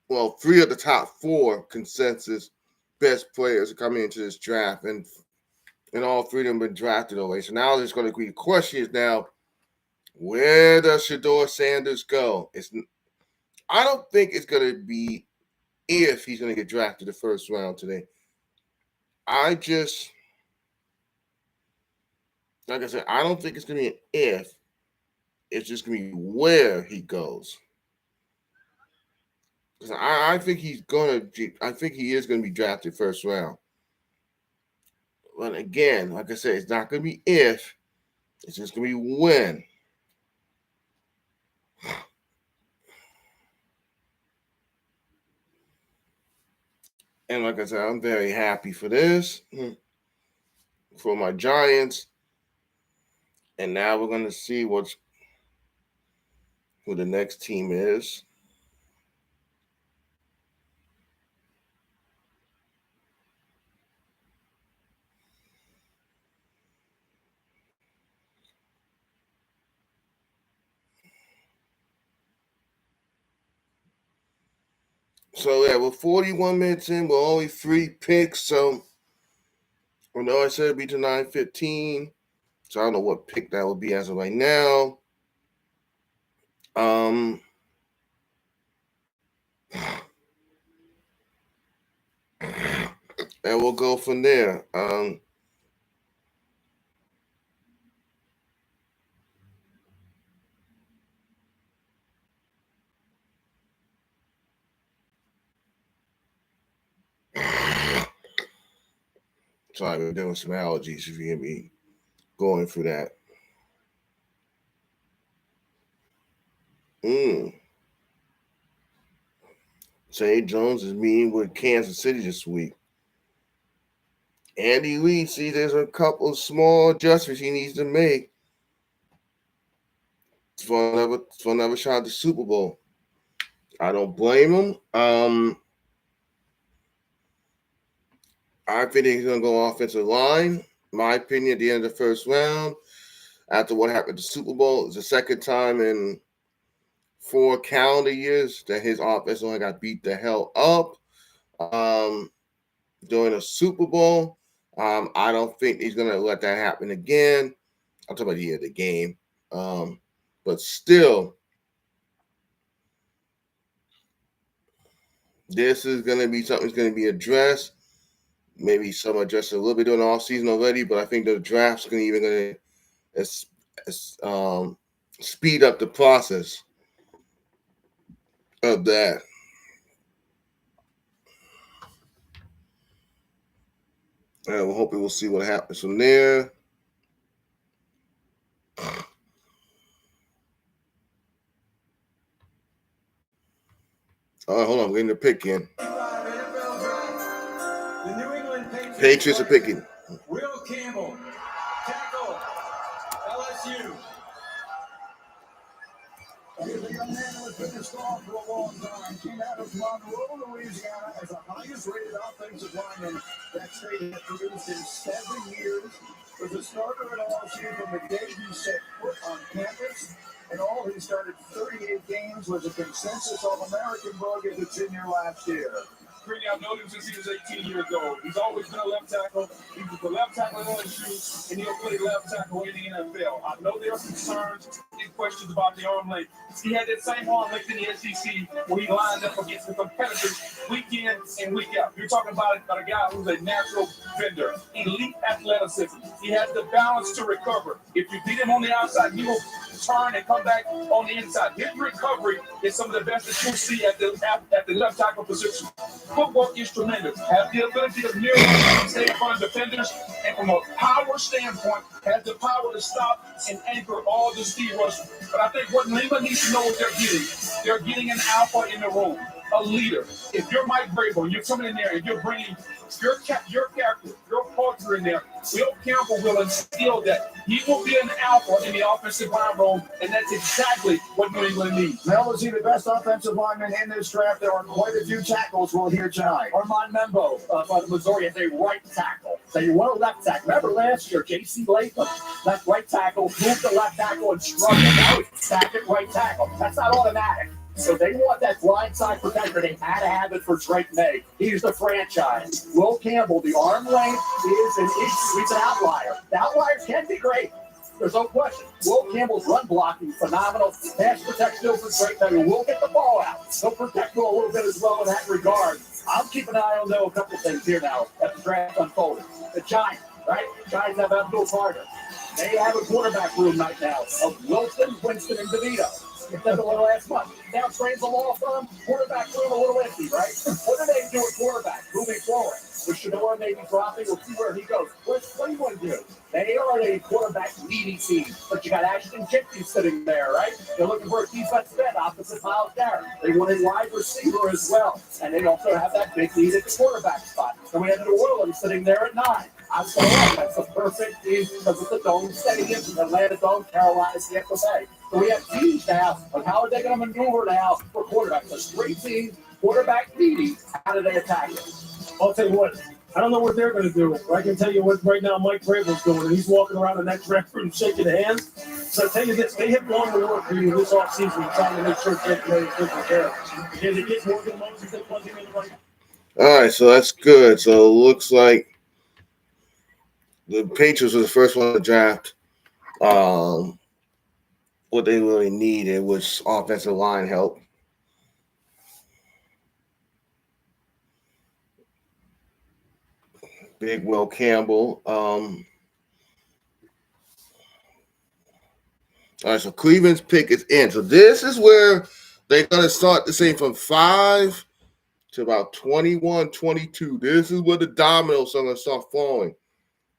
Well, 3 of the top 4 consensus best players coming into this draft, and all 3 of them been drafted already. So now there's going to be the question is now, where does Shedeur Sanders go? I don't think it's going to be if he's going to get drafted the first round today. Like I said, I don't think it's going to be an if. It's just going to be where he goes. Because I think he is going to be drafted first round. But again, like I said, it's not going to be if. It's just going to be when. And like I said, I'm very happy for this, for my Giants. And now we're going to see who the next team is. So, yeah, we're 41 minutes in. We're only 3 picks. So, I know I said it'd be to 9:15. So, I don't know what pick that would be as of right now. And we'll go from there. Sorry, we're doing some allergies if you hear me going through that. Zay Jones is meeting with Kansas City this week. Andy Reid sees there's a couple of small adjustments he needs to make for another shot at the Super Bowl. I don't blame him. I think he's going to go offensive line. My opinion, at the end of the first round, after what happened at the Super Bowl, it's the second time in 4 calendar years that his offense only got beat the hell up during a Super Bowl. I don't think he's going to let that happen again. I'm talking about the year of the game. But still, this is going to be something that's going to be addressed. Maybe some addressed a little bit during the offseason already, but I think the draft's going to speed up the process of that. And we're hoping we'll see what happens from there. All right, hold on. We're getting the pick in. The New England Patriots are picking. Will Campbell, tackle, LSU. He's a young man who has been a star for a long time. Came out of Monroe, Louisiana, as the highest-rated offensive lineman that state has produced in 7 years. Was a starter at LSU from the day he set foot on campus. In all, he started 38 games, was a consensus All-American bug as a senior last year. Greeny, I've known him since he was 18 years old. He's always been a left tackle. He was the left tackle at LSU, and he'll play left tackle in the NFL. I know there are concerns and questions about the arm length. He had that same arm length in the SEC where he lined up against the competitors week in and week out. You're talking about a guy who's a natural bender, elite athleticism. He has the balance to recover. If you beat him on the outside, he will turn and come back on the inside. His recovery is some of the best that you'll see at the left tackle position. Footwork is tremendous. Has the ability to mirror and stay in front of defenders, and from a power standpoint, has the power to stop and anchor all the speed rushers. But I think what Lima needs to know what they're getting. They're getting an alpha in the room. a leader. If you're Mike Vrabel and you're coming in there and you're bringing your character, your culture in there, Will Campbell will instill that. He will be an alpha in the offensive line room, and that's exactly what New England needs. Now, is he the best offensive lineman in this draft? There are quite a few tackles we'll hear tonight. Armand Membo by Missouri is a right tackle. So you want a left tackle. Remember last year, J.C. Latham, left right tackle, moved to left tackle and struggled. Now he's back at right tackle. That's not automatic. So they want that blindside protector. They had to have it for Drake May. He's the franchise. Will Campbell, the arm length is an issue. He's an outlier. The outliers can be great. There's no question. Will Campbell's run blocking, phenomenal. Pass protection for Drake May. Will get the ball out. He'll protect Will a little bit as well in that regard. I'll keep an eye on, though, a couple things here now as the draft unfolded. The Giants, right? Giants have Abdul Carter. They have a quarterback room right now of Wilson, Winston, and DeVito. It does a little last month. Now trains the law firm, quarterback room a little empty, right? What do they do at quarterback moving forward? With Shador maybe dropping, we'll see where he goes. What do you want to do? They are a quarterback needy team, but you got Ashton Jeffrey sitting there, right? They're looking for a defensive end opposite Miles Garrett. They want a wide receiver as well, and they also have that big need at the quarterback spot. And we have New Orleans sitting there at 9. I saw that's the perfect team because of the Dome Stadium, Atlanta Dome, Carolina, Tampa Bay. So we have teams now, but how are they going to maneuver now for quarterbacks? A straight team, quarterback needy. How do they attack it? I'll tell you what. I don't know what they're going to do. I can tell you what right now Mike Vrabel's doing. And he's walking around the next rep room shaking hands. So I tell you this, they have gone to work for you this offseason trying to make sure Drake May is taken care of. And they get Morgan Moses, they plug him in the right. All right, so that's good. So it looks like the Patriots were the first one to draft. What they really needed was offensive line help. Big Will Campbell. All right, so Cleveland's pick is in. So this is where they're going to start to say from 5 to about 21, 22. This is where the dominoes are going to start falling.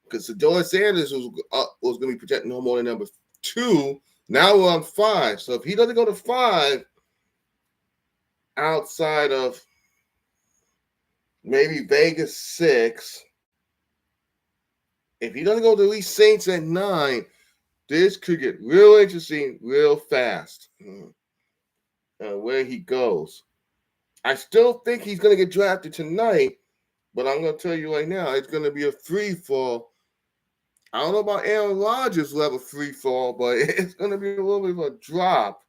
Because Shedeur Sanders was going to be projected no more than number 2. Now we're on 5. So if he doesn't go to 5, outside of maybe Vegas 6, if he doesn't go to at least Saints at 9, this could get real interesting real fast. Where he goes. I still think he's going to get drafted tonight, but I'm going to tell you right now, it's going to be a free fall. I don't know about Aaron Rodgers' level free fall, but it's going to be a little bit of a drop.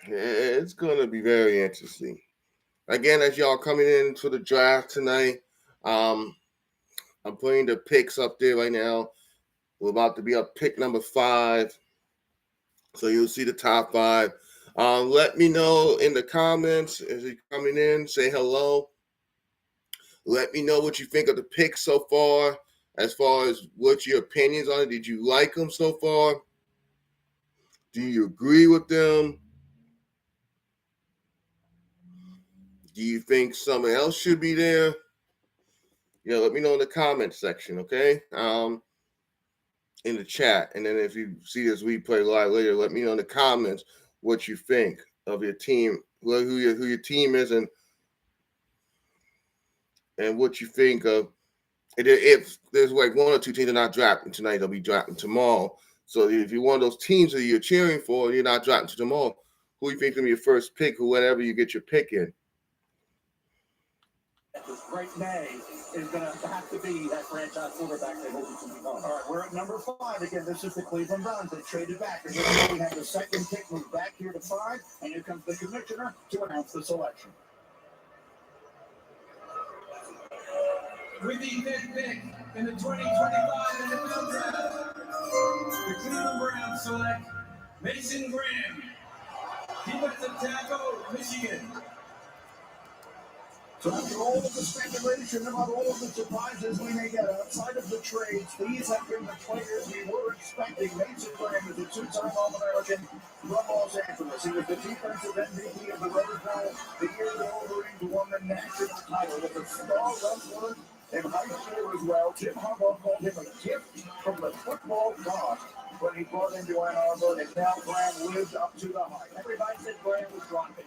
It's going to be very interesting. Again, as y'all coming in for the draft tonight, I'm putting the picks up there right now. We're about to be up pick number 5. So you'll see the top 5. Let me know in the comments as you're coming in. Say hello. Let me know what you think of the picks so far. As far as what your opinions on it. Did you like them so far? Do you agree with them? Do you think someone else should be there? Yeah, let me know in the comment section, okay? In the chat. And then if you see this replay live later, let me know in the comments what you think of your team, who your team is, and what you think of. If there's like 1 or 2 teams that are not drafting tonight, they'll be drafting tomorrow. So if you're one of those teams that you're cheering for and you're not drafting tomorrow, who you think is going to be your first pick, whoever you get your pick in? Drake May is going to have to be that franchise quarterback they hope he can become. All right, we're at number 5 again. This is the Cleveland Browns. They traded back. And we have the second pick moved back here to 5, and here comes the commissioner to announce the selection. With the 5th pick in the 2025 NFL Draft, the Cleveland Browns select Mason Graham, defensive tackle, Michigan. So after all of the speculation about all of the surprises we may get outside of the trades, these have been the players we were expecting. Mason Graham is a 2-time All-American from Los Angeles. He was the defensive MVP of the Rose Bowl the year the Wolverines won the national title with a star wrestler in high school as well. Jim Harbaugh called him a gift from the football god when he brought him to Ann Arbor, and now Graham lived up to the hype. Everybody said Graham was dropping.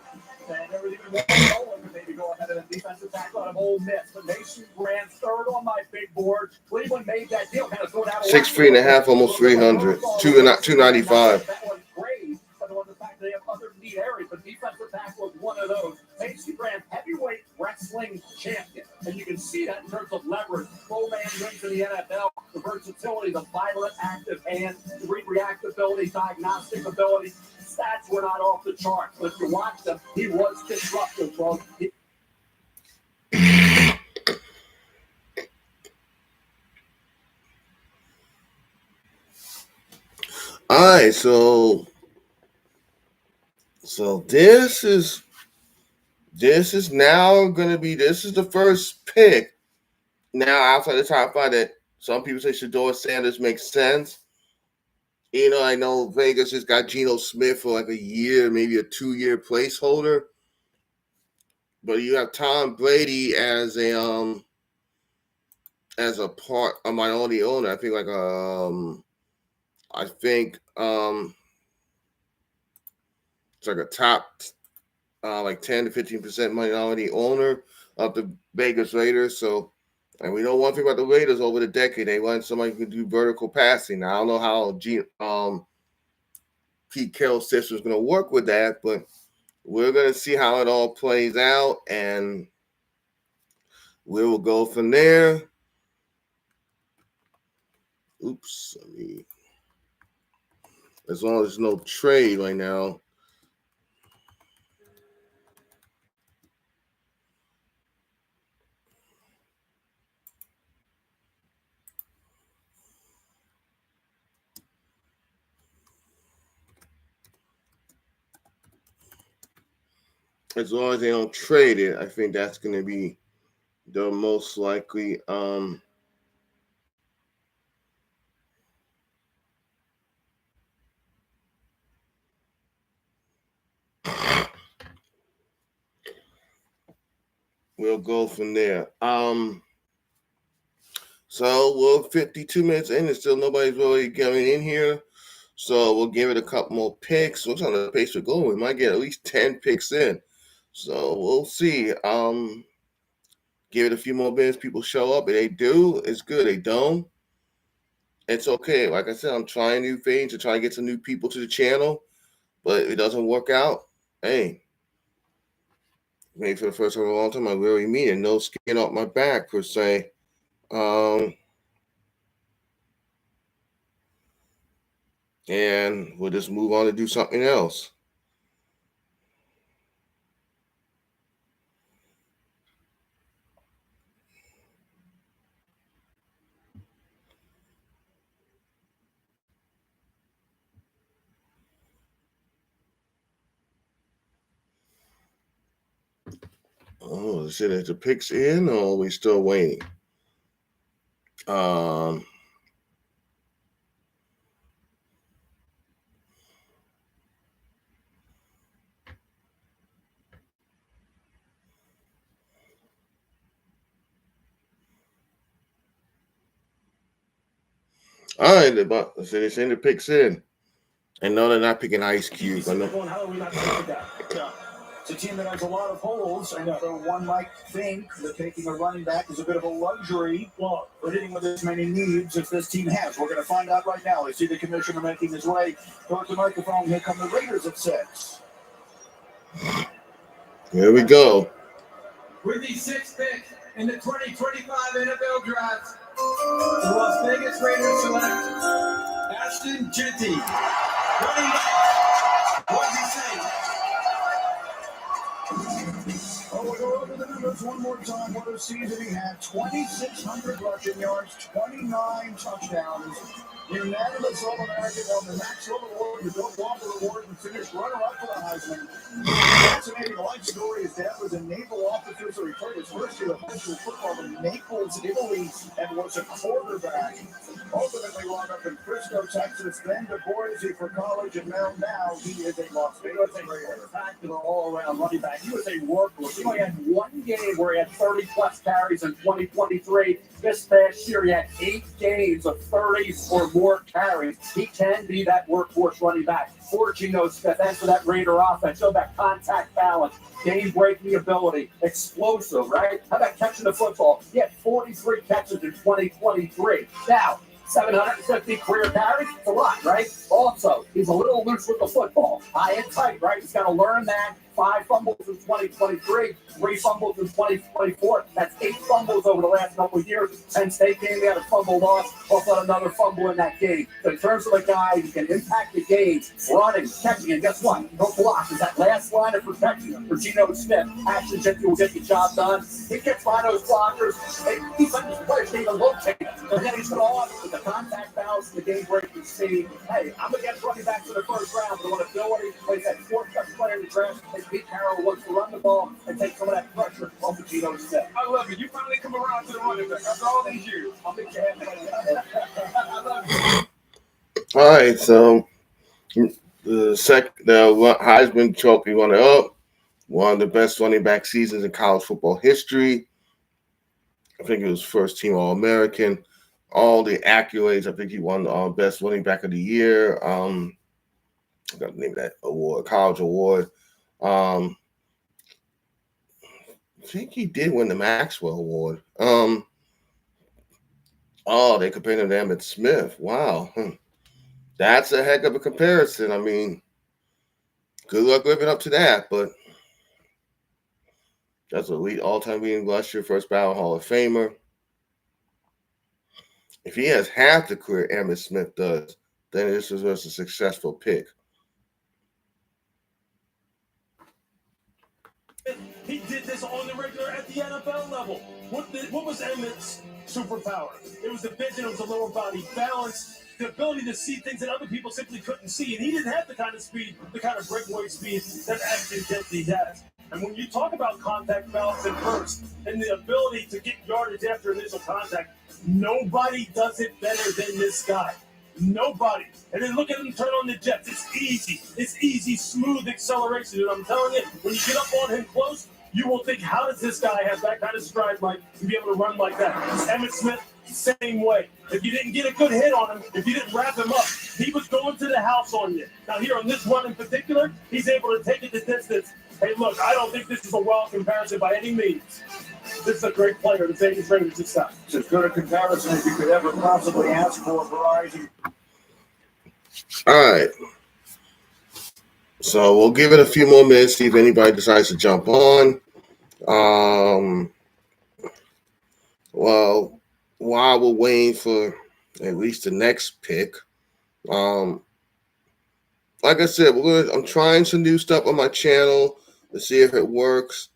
and there was even one Nolan to maybe go ahead of the defensive tackle out of Ole Miss. But Mason Grant third on my big board. Cleveland made that deal, kind of thrown out 6'3.5", almost 300, 295. That was great, but the fact they have other neat areas, but defensive tackle is one of those. Mason Grant, heavyweight wrestling champion, and you can see that in terms of leverage. Full man wins in the NFL, the versatility, the violent, active hand, the reactability, diagnostic ability. Stats were not off the charts, but if you watch them, he was disruptive, bro. All right, so this is now going to be, this is the first pick now outside the top 5 that some people say Shedeur Sanders makes sense. You know, I know Vegas just got Geno Smith for like a year, maybe a 2-year placeholder. But you have Tom Brady as a part, a minority owner. I think it's like a top like 10 to 15% minority owner of the Vegas Raiders. So, and we know one thing about the Raiders over the decade, they want somebody who can do vertical passing. Now, I don't know how Pete Carroll's system is going to work with that, but we're going to see how it all plays out, and we will go from there. Oops. As long as there's no trade right now. As long as they don't trade it, I think that's going to be the most likely. We'll go from there. So we're 52 minutes in and still nobody's really getting in here. So we'll give it a couple more picks. What's on the pace we're going? We might get at least 10 picks in. So we'll see. Give it a few more minutes. People show up. If they do, it's good. They don't, it's okay. Like I said, I'm trying new things to try and get some new people to the channel. But if it doesn't work out, hey, maybe for the first time in a long time, I really mean it. No skin off my back, per se. And we'll just move on to do something else. Oh, is it the picks in, or are we still waiting? All right, so they send the picks in. And no, they're not picking Ice Cube. I know. It's a team that has a lot of holes, and one might think that taking a running back is a bit of a luxury for hitting with as many needs as this team has. We're going to find out right now. I see the commissioner making his way towards the microphone. Here come the Raiders at 6. Here we go. With the 6th pick in the 2025 NFL Draft, the Las Vegas Raiders select Ashton Jeanty. What does he say? Oh, we'll go over the numbers one more time. What a season he had. 2,600 rushing yards, 29 touchdowns. Unanimous All-American, won the Maxwell Award, the Bill Walker Award, and finished runner-up for the Heisman. Fascinating life story. His dad was a naval officer, so he played his first year of high school football in Naples, Italy, and was a quarterback. Ultimately wound up in Frisco, Texas, then to Boise for college, and now he is a Las Vegas Raider. Spectacular all-around running back. He was a workhorse. He only had one game where he had 30-plus carries in 2023. This past year, he had 8 games of 30 or more more carries. He can be that workhorse running back. For Geno Smith, thanks for that Raider offense. Show that contact balance, game-breaking ability, explosive, right? How about catching the football? He had 43 catches in 2023. Now, 750 career carries, it's a lot, right? Also, he's a little loose with the football. High and tight, right? He's got to learn that. 5 fumbles in 2023, 3 fumbles in 2024. That's 8 fumbles over the last couple of years. Penn State game, they had a fumble loss, also had another fumble in that game. So in terms of a guy who can impact the game, running, catching, and guess what? No block is that last line of protection for Geno Smith. Actually, Jeffy will get the job done. He gets by those blockers. He's like these players can't even locate him. And then he's put on with the contact balance, the game-breaking speed. Hey, I'm going to get running back to the first round, but what ability plays that fourth best player in the draft. Pete Carroll wants to run the ball and take some of that pressure off of Geno Smith. I love it. You finally come around to the running back after all these years. I'll make you happy. I love you. All right, so the Heisman Trophy runner up, one of the best running back seasons in college football history. I think it was first team All-American. All the accolades. I think he won the best running back of the year. I got the name of that award, college award. I think he did win the Maxwell Award. They compared him to Emmitt Smith. Wow. That's a heck of a comparison. I mean, good luck living up to that, but that's a lead all-time leading rusher, first ballot Hall of Famer. If he has half the career Emmitt Smith does, then this was a successful pick. He did this on the regular at the NFL level. What was Emmitt's superpower? It was the vision, it was the lower body balance, the ability to see things that other people simply couldn't see. And he didn't have the kind of speed, the kind of breakaway speed that Ashton Kennedy has. And when you talk about contact balance and burst and the ability to get yardage after initial contact, nobody does it better than this guy. Nobody. And then look at him turn on the jets. It's easy. It's easy, smooth acceleration. And I'm telling you, when you get up on him close, you will think, how does this guy have that kind of stride like to be able to run like that? Emmitt Smith, same way. If you didn't get a good hit on him, if you didn't wrap him up, he was going to the house on you. Now here on this one in particular, he's able to take it the distance. Hey, look, I don't think this is a wild comparison by any means. This is a great player to take his Raiders success. It's as good a comparison as you could ever possibly ask for, Verizon. All right. So we'll give it a few more minutes, see if anybody decides to jump on. Well, while we're waiting for at least the next pick, like I said, I'm trying some new stuff on my channel to see if it works.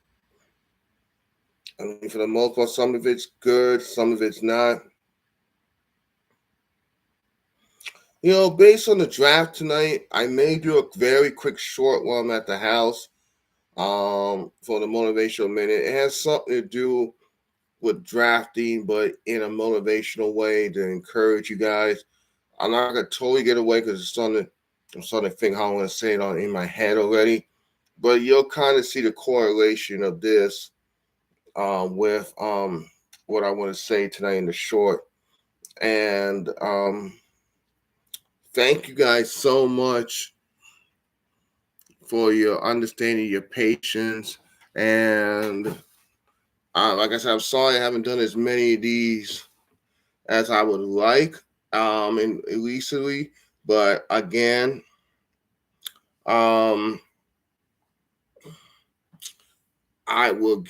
I mean, for the most part, some of it's good, some of it's not. You know, based on the draft tonight, I may do a very quick short while I'm at the house for the motivational minute. It has something to do with drafting, but in a motivational way to encourage you guys. I'm not going to totally get away because I'm starting to think how I'm going to say it in my head already. But you'll kind of see the correlation of this with what I want to say tonight in the short. And thank you guys so much for your understanding, your patience. And like I said, I'm sorry I haven't done as many of these as I would like recently. But again, I will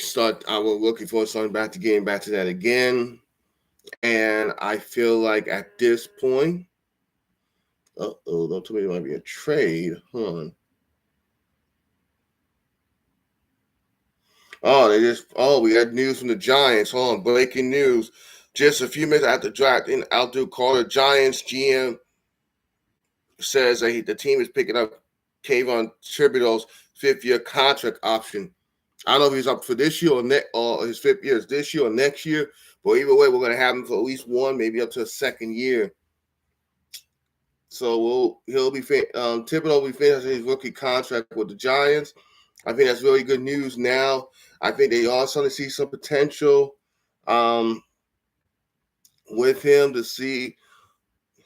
looking forward to getting back to that again. And I feel like at this point, don't tell me it might be a trade. Hold on. We had news from the Giants. Hold on, breaking news. Just a few minutes after draft, Abdul Carter, Giants GM says that the team is picking up Kayvon Thibodeaux's 5th-year contract option. I don't know if he's up for this year or his 5th year is this year or next year, but either way, we're going to have him for at least one, maybe up to a second year. So Thibodeaux will be finishing his rookie contract with the Giants. I think that's really good news now. I think they are starting to see some potential with him to see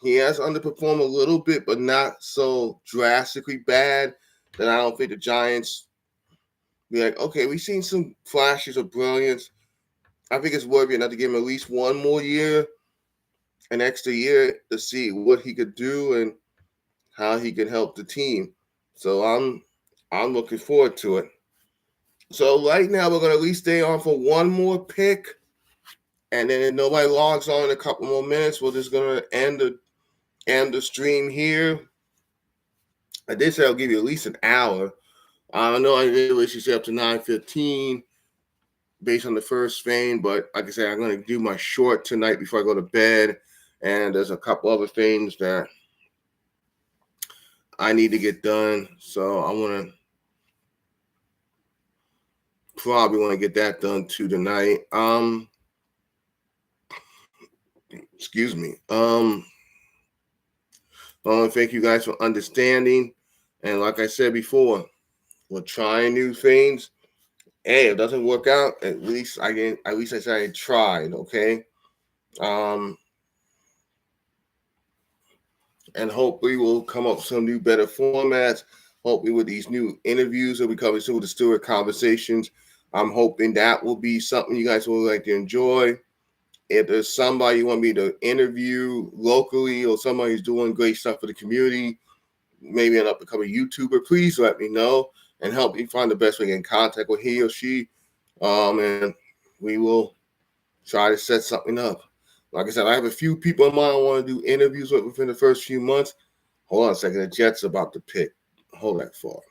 he has underperformed a little bit, but not so drastically bad that I don't think the Giants be like, okay, we've seen some flashes of brilliance. I think it's worthy enough to give him at least one more year, an extra year, to see what he could do and how he can help the team. So I'm looking forward to it. So right now we're gonna at least stay on for one more pick, and then if nobody logs on in a couple more minutes, we're just gonna end the stream here. I did say I'll give you at least an hour. I know I really should say up to 9:15 based on the first vein, but like I said, I'm gonna do my short tonight before I go to bed, and there's a couple other things that I need to get done, so I probably want to get that done too tonight. Excuse me. I want to thank you guys for understanding, and like I said before, we're trying new things. Hey, if it doesn't work out, at least I said I tried. Okay. And hopefully we'll come up with some new, better formats. Hopefully with these new interviews that we cover soon with the Stewart Conversations, I'm hoping that will be something you guys will like to enjoy. If there's somebody you want me to interview locally or somebody who's doing great stuff for the community, maybe an up-and-coming YouTuber, please let me know and help me find the best way to get in contact with he or she. And we will try to set something up. Like I said, I have a few people in mind I want to do interviews with within the first few months. Hold on a second. The Jets are about to pick. Hold that thought.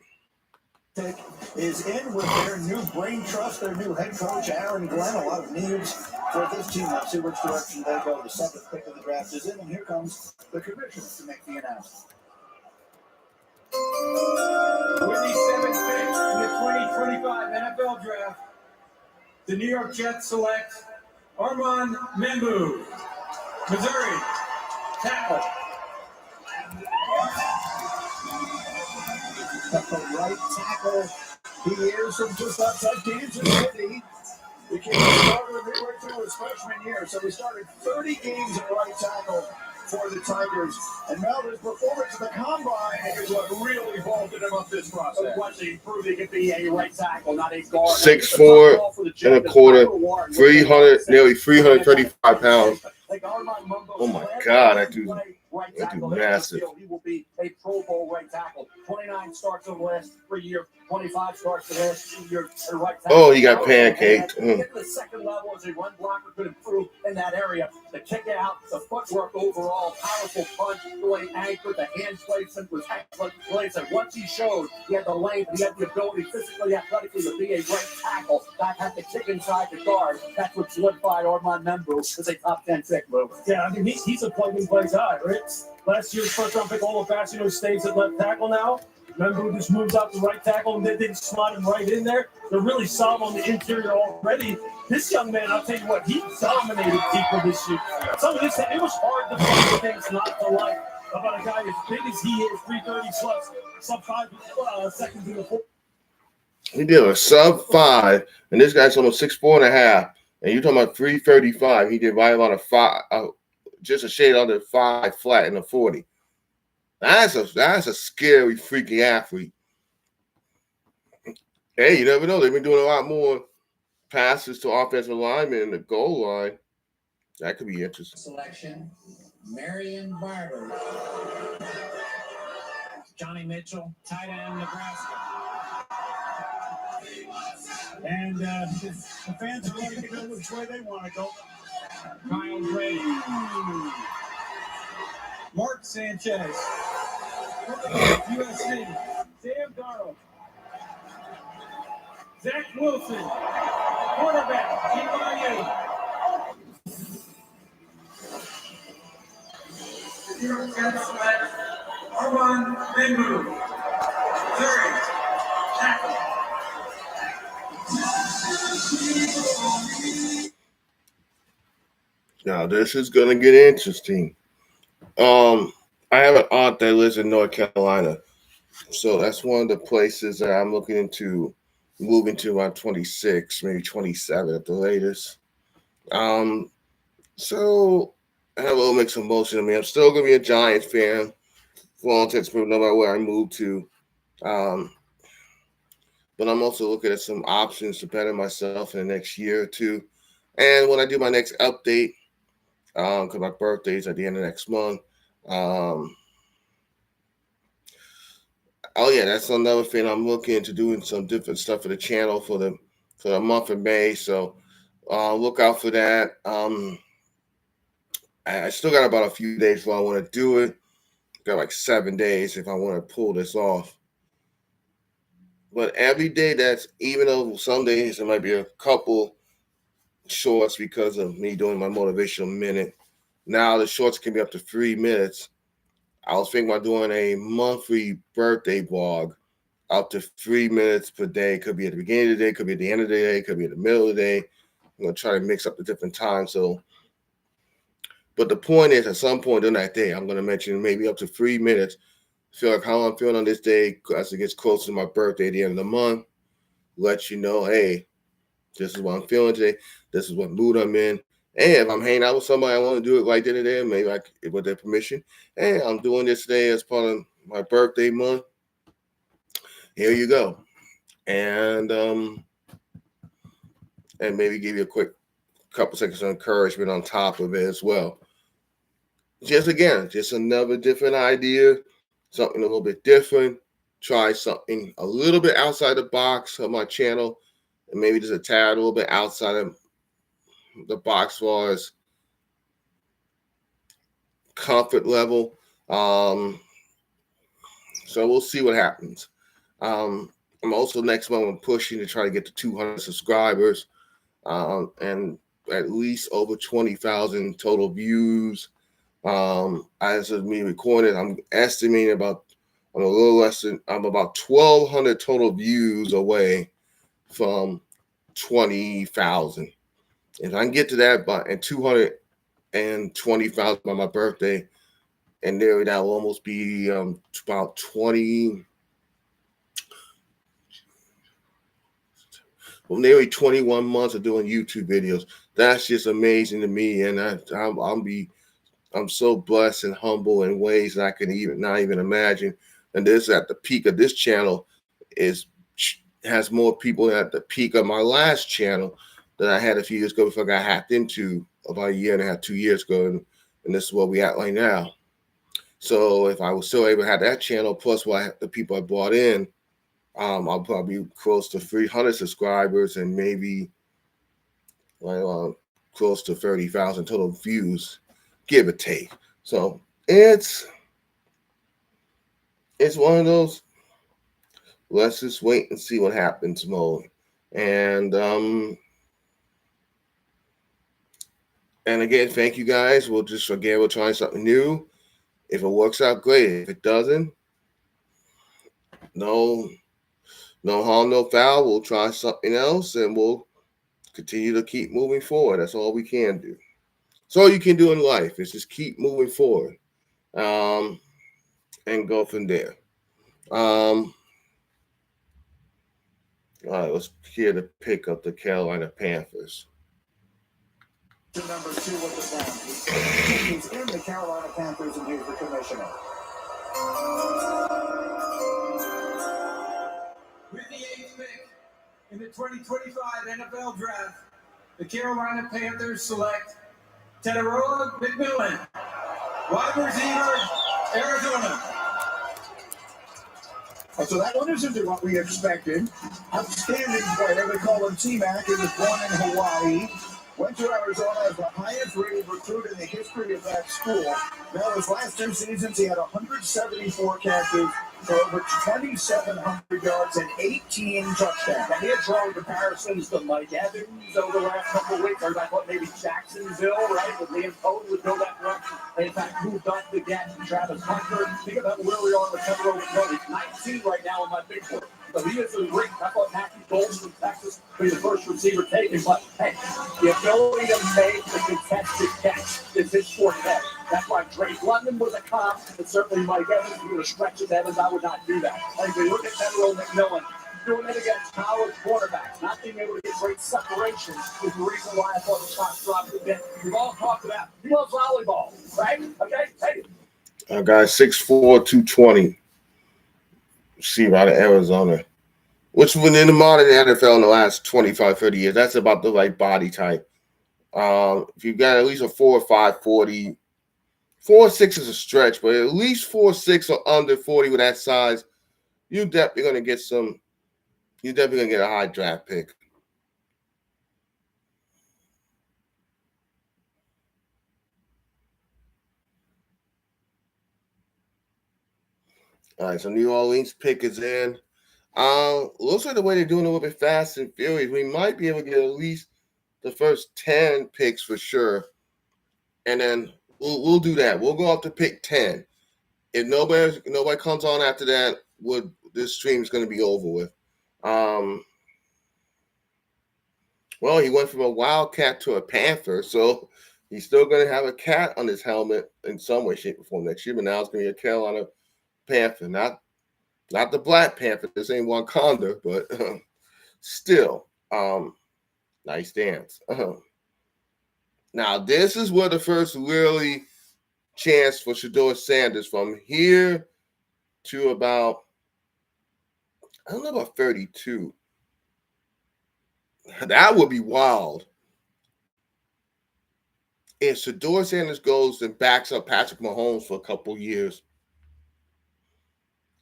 Is in with their new brain trust, their new head coach, Aaron Glenn. A lot of needs for this team. Let's see which direction they go. The seventh pick of the draft is in, and here comes the commissioner to make the announcement. With the seventh pick in the 2025 NFL Draft, the New York Jets select Armand Membu, Missouri, tackle. At the right tackle, he is from just outside Kansas City. The kid started midway through his freshman year, so he started 30 games at right tackle for the Tigers. And now his performance at the Combine is what really vaulted him up this process. Once he proved he could be a right tackle, not a guard. 6'4" and a quarter, 335 pounds. Oh my God, that dude's massive. He will be a Pro Bowl right tackle. 29 starts over the last 3 years, 25 starts the last 2 years at right tackle. Oh, he got pancaked. The second level as a run blocker could improve in that area. The kick out, the footwork overall, powerful punch, the way anchored, the hand placement was excellent. Like I said, once he showed he had the length, he had the ability physically, athletically to be a right tackle that had to kick inside the guard. That's what solidified Armand Membu as a top 10 pick move. Yeah, I mean, he's a plug-and-play guy, right? Last year's first-round pick, Olafacino stays at left tackle now. Membu just moves out to right tackle, and they slot him right in there. They're really solid on the interior already. This young man, I'll tell you what, he dominated people this year. Some of this, it was hard to find things not to like about a guy as big as he is, 330 plus, sub 5 seconds in the fourth. He did a sub 5, and this guy's almost 6'4.5", and you're talking about 335. He did right about a 5, just a shade under 5 flat in the 40. That's a scary, freaky athlete. Hey, you never know. They've been doing a lot more passes to offensive linemen in the goal line. That could be interesting. Selection, Marion Barber. Johnny Mitchell, tight end, Nebraska. And the fans are ready to go which way they want to go. Kyle Brady. Mark Sanchez, USC, Sam Darnold, Zach Wilson, quarterback, BYU. New York Jets select Armand Membu, Missouri, tackle. Now this is gonna get interesting. I have an aunt that lives in North Carolina, so that's one of the places that I'm looking into moving to around 26, maybe 27 at the latest. So I have a little mixed emotion. I mean, I'm still gonna be a Giants fan for all intents and purposes, no matter where I move to. But I'm also looking at some options to better myself in the next year or two. And when I do my next update, because my birthday's at the end of next month. Oh yeah, that's another thing. I'm looking into doing some different stuff for the channel for the month of May. So look out for that. I still got about a few days before I want to do it. Got like 7 days if I want to pull this off. But every day, that's, even though some days there might be a couple shorts because of me doing my motivational minute. Now the shorts can be up to 3 minutes. I was thinking about doing a monthly birthday vlog up to 3 minutes per day. Could be at the beginning of the day, could be at the end of the day, could be at the middle of the day. I'm going to try to mix up the different times. But the point is, at some point during that day, I'm going to mention maybe up to 3 minutes. Feel like how I'm feeling on this day as it gets closer to my birthday at the end of the month. Let you know, hey, this is what I'm feeling today. This is what mood I'm in. And if I'm hanging out with somebody, I want to do it right then and there, maybe with their permission. Hey, I'm doing this today as part of my birthday month. Here you go. And maybe give you a quick couple seconds of encouragement on top of it as well. Just another different idea, something a little bit different. Try something a little bit outside the box of my channel, and maybe just a tad a little bit outside of the box as far as comfort level. So we'll see what happens. I'm also next month I'm pushing to try to get to 200 subscribers and at least over 20,000 total views. As of me recording, I'm estimating about I'm about 1,200 total views away from 20,000. If I can get to that and 220,000 by my birthday, and there that will almost be about nearly 21 months of doing YouTube videos. That's just amazing to me, and I'm so blessed and humble in ways that I can not even imagine. And this at the peak of this channel has more people at the peak of my last channel that I had a few years ago before I got hacked into about a year and a half, 2 years ago, and this is what we at right now. So if I was still able to have that channel plus the people I brought in, I'll probably be close to 300 subscribers and maybe close to 30,000 total views, give or take. So it's one of those let's just wait and see what happens mode. And again, thank you guys. We're trying something new. If it works out, great. If it doesn't, no harm, no foul. We'll try something else and we'll continue to keep moving forward. That's all we can do. That's all you can do in life is just keep moving forward and go from there. All right, let's hear the pick of the Carolina Panthers. Number 2 with the Browns. He's in the Carolina Panthers, and he's the commissioner. With the 8th pick in the 2025 NFL Draft, the Carolina Panthers select Teteroa McMillan, wide receiver, Arizona. So that one isn't what we expected. Outstanding player. They call him T-Mac. He was born in Hawaii. Went to Arizona as the highest rated recruit in the history of that school. Now, his last 2 seasons, he had 174 catches for over 2,700 yards and 18 touchdowns. And he had drawn comparisons to Mike Evans over the last couple of weeks. Or I thought maybe Jacksonville, right? With Liam Cohen would go that run. They, in fact, moved up the gap to Travis Hunter. Think about where we are with Teteroa McMillan. He's 19 right now on my big board. So he is a great. I thought Matthew Bolts from Texas would be the first receiver taken. But, hey, the ability to make the contested catch is his forte. That's why Drake London was a cop, but certainly Mike Evans, if you were to stretch Evans, I would not do that. Like, we look at Teteroa McMillan doing it against college quarterbacks, not being being able to get great separation is the reason why I thought the shots dropped a bit. We've all talked about he loves volleyball, right? Okay, hey. Our guy 6'4", 220. Receiver out of Arizona. Which within the modern NFL in the last 25, 30 years, that's about the right body type. If you've got at least a 4.5 40, 4.6 is a stretch, but at least 4.6 or under 40 with that size, you're definitely gonna get a high draft pick. All right, so New Orleans pick is in. Looks like the way they're doing it a little bit fast and furious, we might be able to get at least the first 10 picks for sure. And then we'll do that. We'll go up to pick 10. If nobody comes on after that, this stream is going to be over with. Well, he went from a Wildcat to a Panther, so he's still going to have a cat on his helmet in some way, shape, or form next year. But now it's going to be a Carolina Panther, not the Black Panther. This ain't Wakanda, but still, nice dance. Now, this is where the first really chance for Shedeur Sanders from here to about, I don't know about 32. That would be wild. If Shedeur Sanders goes and backs up Patrick Mahomes for a couple years,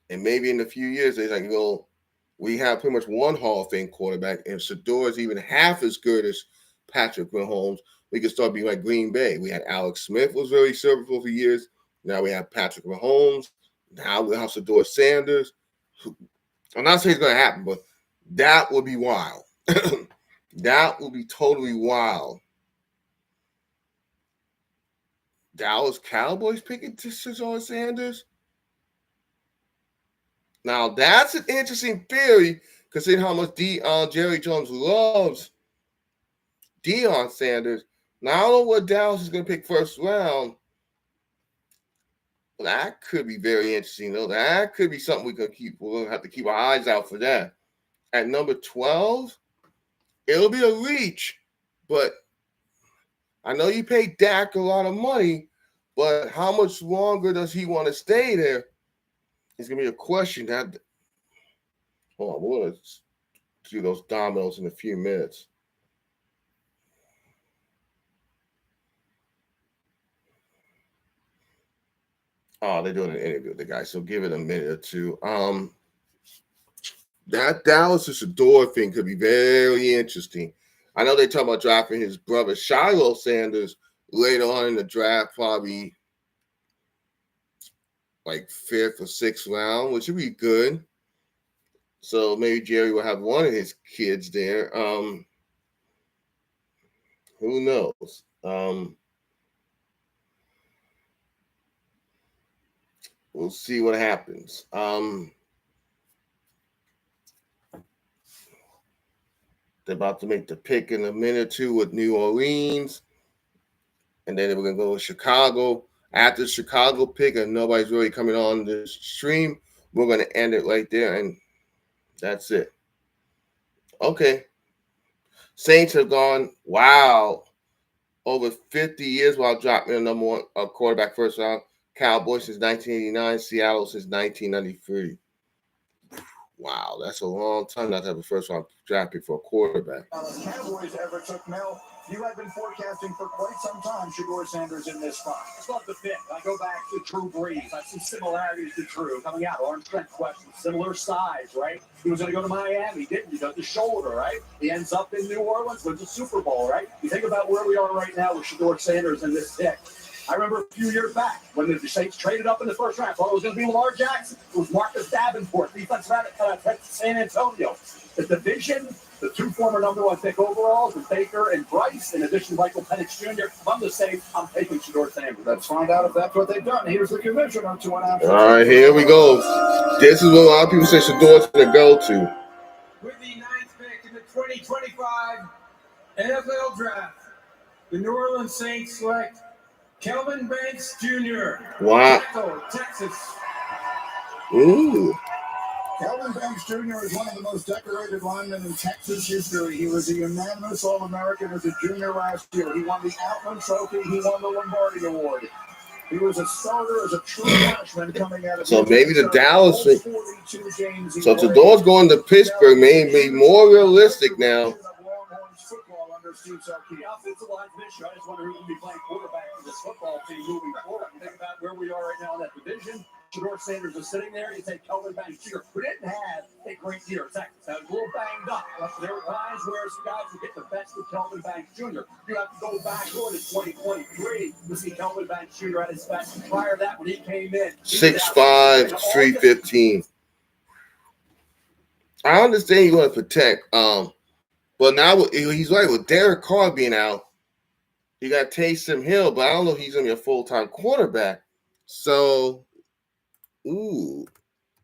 and maybe in a few years, they can go, we have pretty much one Hall of Fame quarterback, and Shedeur is even half as good as Patrick Mahomes, we could start being like Green Bay. We had Alex Smith was very serviceable for years. Now we have Patrick Mahomes. Now we have Shedeur Sanders. I'm not saying it's going to happen, but that would be wild. That would be totally wild. Dallas Cowboys picking Shedeur Sanders. Now that's an interesting theory, considering how much Jerry Jones loves Deion Sanders. Now I don't know what Dallas is going to pick first round. That could be very interesting, though. That could be something we could keep. We're going to have to keep our eyes out for that. At number 12, it'll be a reach, but I know you paid Dak a lot of money, but how much longer does he want to stay there? It's going to be a question. Hold on, we're going to do those dominoes in a few minutes. Oh, they're doing an interview with the guy, so give it a minute or two. That Dallas Shedeur thing could be very interesting. I know they talk about drafting his brother Shiloh Sanders later on in the draft, probably like 5th or 6th round, which would be good. So maybe Jerry will have one of his kids there. Who knows? We'll see what happens. They're about to make the pick in a minute or two with New Orleans. And then we're going to go to Chicago. After the Chicago pick, and nobody's really coming on this stream, we're going to end it right there. And that's it. Okay. Saints have gone, wow, over 50 years while dropping a number one quarterback first round. Cowboys since 1989, Seattle since 1993. Wow, that's a long time not to have a first-round draft pick for a quarterback. Cowboys ever took Mel. You had been forecasting for quite some time Shedeur Sanders in this spot. I love the fit. I go back to Drew Brees. I see similarities to Drew coming out. Arm strength question, similar size, right? He was going to go to Miami, didn't he? Got the shoulder, right? He ends up in New Orleans, wins the Super Bowl, right? You think about where we are right now with Shedeur Sanders in this pick. I remember a few years back when the Saints traded up in the first round. Thought it was going to be Lamar Jackson. It was Marcus Davenport, defensive at San Antonio. The division, the two former number one pick overalls with Baker and Bryce, in addition to Michael Penix Jr. I'm the same. I'm taking Shedeur Sanders. Let's find out if that's what they've done. Here's the commissioner to announce. All right, here we go. This is what a lot of people say Shedeur's going to go to. With the 9th pick in the 2025 NFL Draft, the New Orleans Saints select Kelvin Banks Jr. Wow. Tackle, Texas. Ooh. Kelvin Banks Jr. is one of the most decorated linemen in Texas history. He was a unanimous All-American as a junior last year. He won the Outland Trophy. He won the Lombardi Award. He was a starter as a true freshman coming out of. So maybe the Dallas. So if the doors going to Pittsburgh may be more realistic now. Offensive line this year, I just wonder who will be playing quarterback for this football team moving forward. You think about where we are right now in that division. Shedeur Sanders is sitting there. You take Kelvin Banks Jr., who didn't have a great year at Texas. That was a little banged up. There were times where some guys would get the best of Kelvin Banks Jr. You have to go back on to 2023 to see Kelvin Banks Jr. at his best. Prior to that, when he came in, 6'5", 315. I understand you want to protect. But now he's right with Derek Carr being out. You got Taysom Hill, but I don't know if he's going to be a full-time quarterback. So,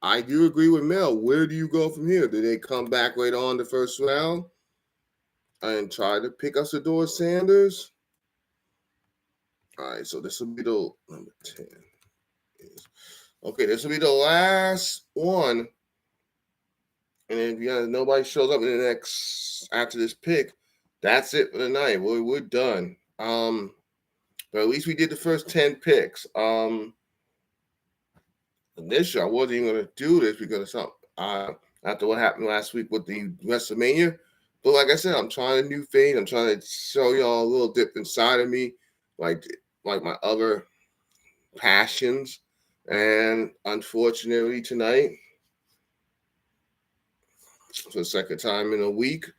I do agree with Mel. Where do you go from here? Do they come back right on the first round and try to pick up Shedeur Sanders? All right, so this will be the number 10. Okay, this will be the last one. And if nobody shows up in the next after this pick, that's it for the night. We're done. But at least we did the first 10 picks. This year I wasn't even going to do this because after what happened last week with the WrestleMania. But like I said, I'm trying a new thing. I'm trying to show y'all a little dip inside of me, like my other passions. And unfortunately tonight, for the second time in a week,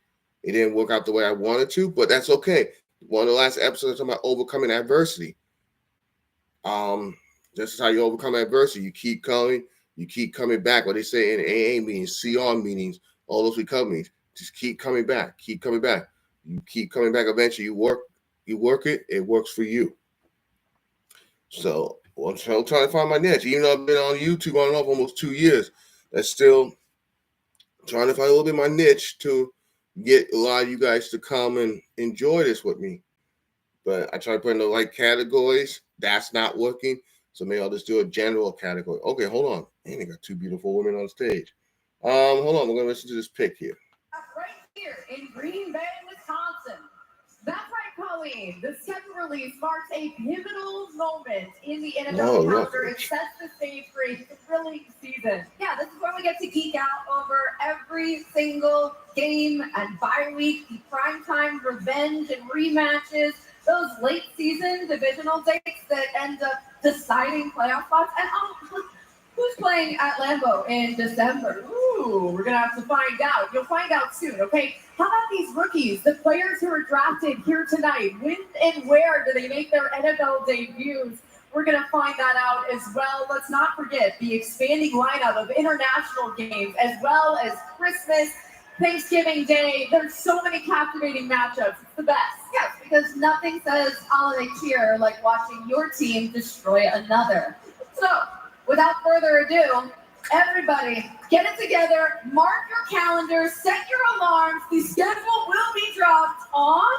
it didn't work out the way I wanted to, but that's okay. One of the last episodes talking about overcoming adversity. This is how you overcome adversity. You keep coming back. What they say in AA meetings, CR meetings, all those recoveries. Just keep coming back. Keep coming back. You keep coming back. Eventually, you work it. It works for you. So I'm trying to find my niche. Even though I've been on YouTube on and off almost 2 years, that's still trying to find a little bit of my niche to get a lot of you guys to come and enjoy this with me. But I try to put in the right categories. That's not working. So maybe I'll just do a general category. Okay, hold on. Man, they got two beautiful women on stage. Hold on. We're going to listen to this pick here. Right here in Green Bay, Wisconsin. That's right, Colleen. The schedule release marks a pivotal moment in the NFL calendar. It sets the stage for a thrilling season. Yeah, this is where we get to geek out over every single game and bye week, the primetime revenge and rematches, those late season divisional dates that end up deciding playoff spots. And who's playing at Lambeau in December? Ooh, we're going to have to find out. You'll find out soon, okay? How about these rookies, the players who are drafted here tonight? When and where do they make their NFL debuts? We're going to find that out as well. Let's not forget the expanding lineup of international games as well as Christmas, Thanksgiving Day. There's so many captivating matchups. It's the best. Yes, because nothing says holiday cheer like watching your team destroy another. So, without further ado, everybody, get it together, mark your calendars, set your alarms. The schedule will be dropped on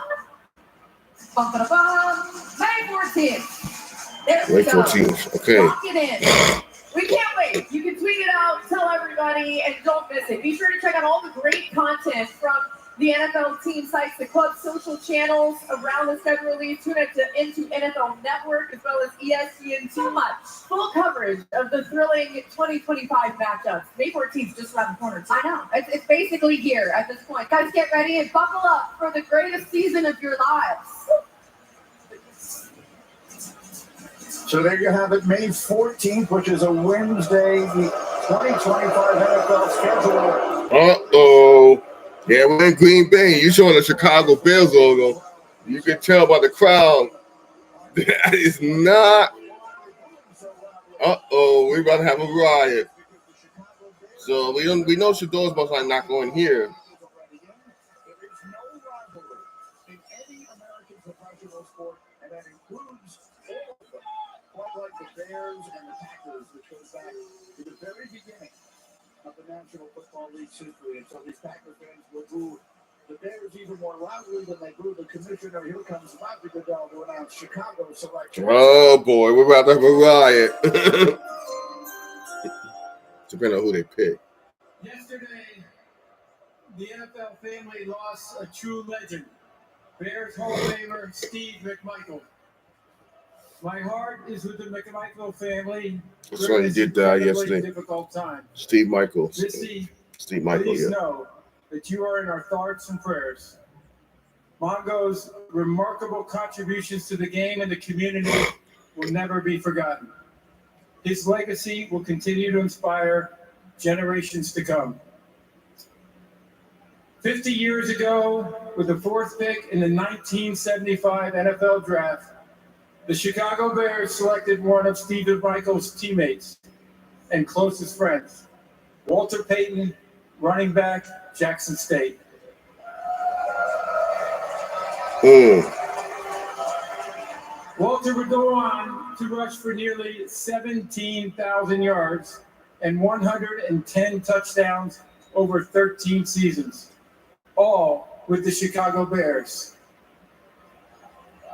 May 14th. There we go. 14th. Okay. Lock it in. We can't wait. You can tweet it out, tell everybody, and don't miss it. Be sure to check out all the great content from the NFL team sites, the club social channels around the schedule release. Tune into NFL Network as well as ESPN. So much full coverage of the thrilling 2025 matchups. May 14th just around the corner. Too. I know. It's basically here at this point. Guys, get ready and buckle up for the greatest season of your lives. So there you have it, May 14th, which is a Wednesday, the 2025 NFL schedule. Uh-oh. Yeah, we're in Green Bay. You're showing the Chicago Bears logo. You can tell by the crowd. That is not. Uh-oh, we're about to have a riot. So we know Shedeur's most likely not going here. There is no rivalry in any American professional sport, and that includes all of them. Quite like the Bears and the Packers, which goes back to the very beginning of the National Football League's history. And so these Packer fans will boo the Bears even more loudly than they boo the commissioner. Here comes Roger Goodell to announce Chicago selection. Oh, boy, we're about to have a riot. Depending on who they pick. the NFL family lost a true legend, Bears Hall of Famer Steve McMichael. My heart is with the McMichael family. That's why he did die yesterday. Difficult time. Steve Michael. Missy, Steve Michael, please yeah. know that you are in our thoughts and prayers. Mongo's remarkable contributions to the game and the community will never be forgotten. His legacy will continue to inspire generations to come. 50 years ago, with the fourth pick in the 1975 NFL Draft, the Chicago Bears selected one of Steve McMichael's teammates and closest friends, Walter Payton, running back, Jackson State. Walter would go on to rush for nearly 17,000 yards and 110 touchdowns over 13 seasons, all with the Chicago Bears.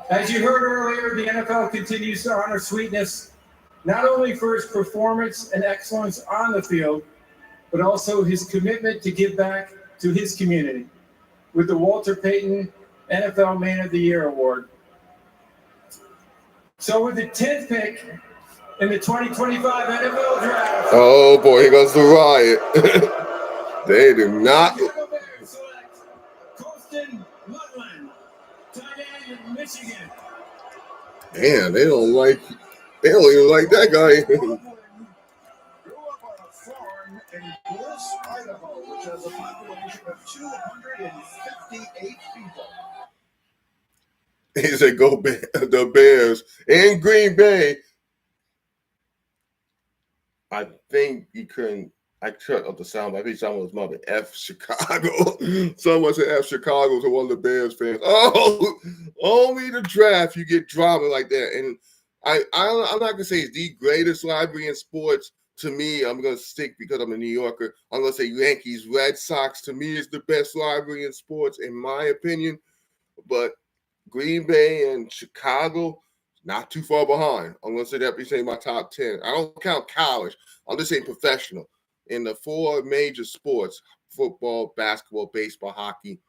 As you heard earlier, the NFL continues to honor Sweetness not only for his performance and excellence on the field, but also his commitment to give back to his community with the Walter Payton NFL Man of the Year Award. So with the 10th pick in the 2025 NFL Draft. Oh boy, here goes the riot. They do not. Chicago Bears select Colston Loveland, tight end of Michigan. Damn, they don't even like that guy. Grew up on a farm in Bliss, Idaho, which has a population of 258 people. He said, "Go the Bears in Green Bay." I think he couldn't. I cut up the sound. I think someone was mother F Chicago. Someone said F Chicago to one of the Bears fans. Oh, only the draft you get drama like that. And I'm not gonna say it's the greatest library in sports. To me, I'm gonna stick because I'm a New Yorker. I'm gonna say Yankees, Red Sox. To me, is the best library in sports, in my opinion. But Green Bay and Chicago, not too far behind. I'm going to say that be saying my top 10. I don't count college. I'm just saying professional. In the four major sports, football, basketball, baseball, hockey,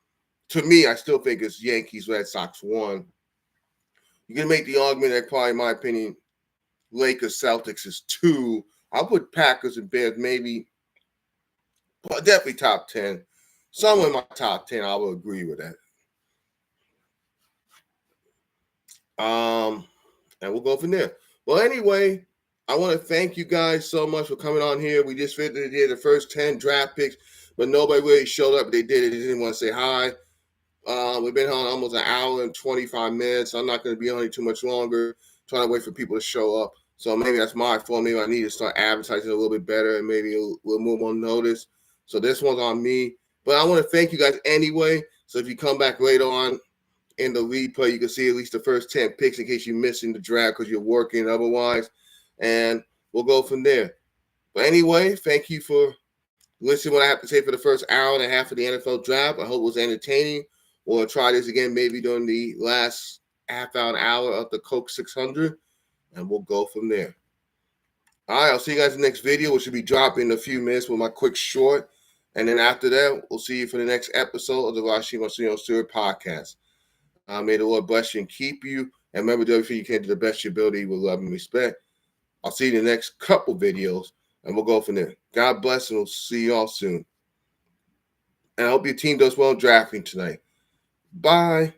to me, I still think it's Yankees, Red Sox 1. You can make the argument that probably, in my opinion, Lakers, Celtics is 2. I'll put Packers and Bears maybe, but definitely top 10. Somewhere in my top 10, I will agree with that. And we'll go from there. Well, anyway, I want to thank you guys so much for coming on here. We just did the first 10 draft picks, but nobody really showed up. They did it. They didn't want to say hi. We've been on almost an hour and 25 minutes. I'm not going to be on here too much longer, trying to wait for people to show up. So maybe that's my fault. Maybe I need to start advertising a little bit better and maybe a little more notice. So this one's on me. But I want to thank you guys anyway. So if you come back later on, in the replay, you can see at least the first 10 picks in case you're missing the draft because you're working otherwise. And we'll go from there. But anyway, thank you for listening to what I have to say for the first hour and a half of the NFL draft. I hope it was entertaining. We'll try this again maybe during the last half hour, an hour of the Coke 600. And we'll go from there. All right, I'll see you guys in the next video, which will be dropping in a few minutes with my quick short. And then after that, we'll see you for the next episode of the Rashid Marcinho Stewart podcast. May the Lord bless you and keep you. And remember, do everything you can to the best of your ability with love and respect. I'll see you in the next couple videos, and we'll go from there. God bless, and we'll see you all soon. And I hope your team does well drafting tonight. Bye.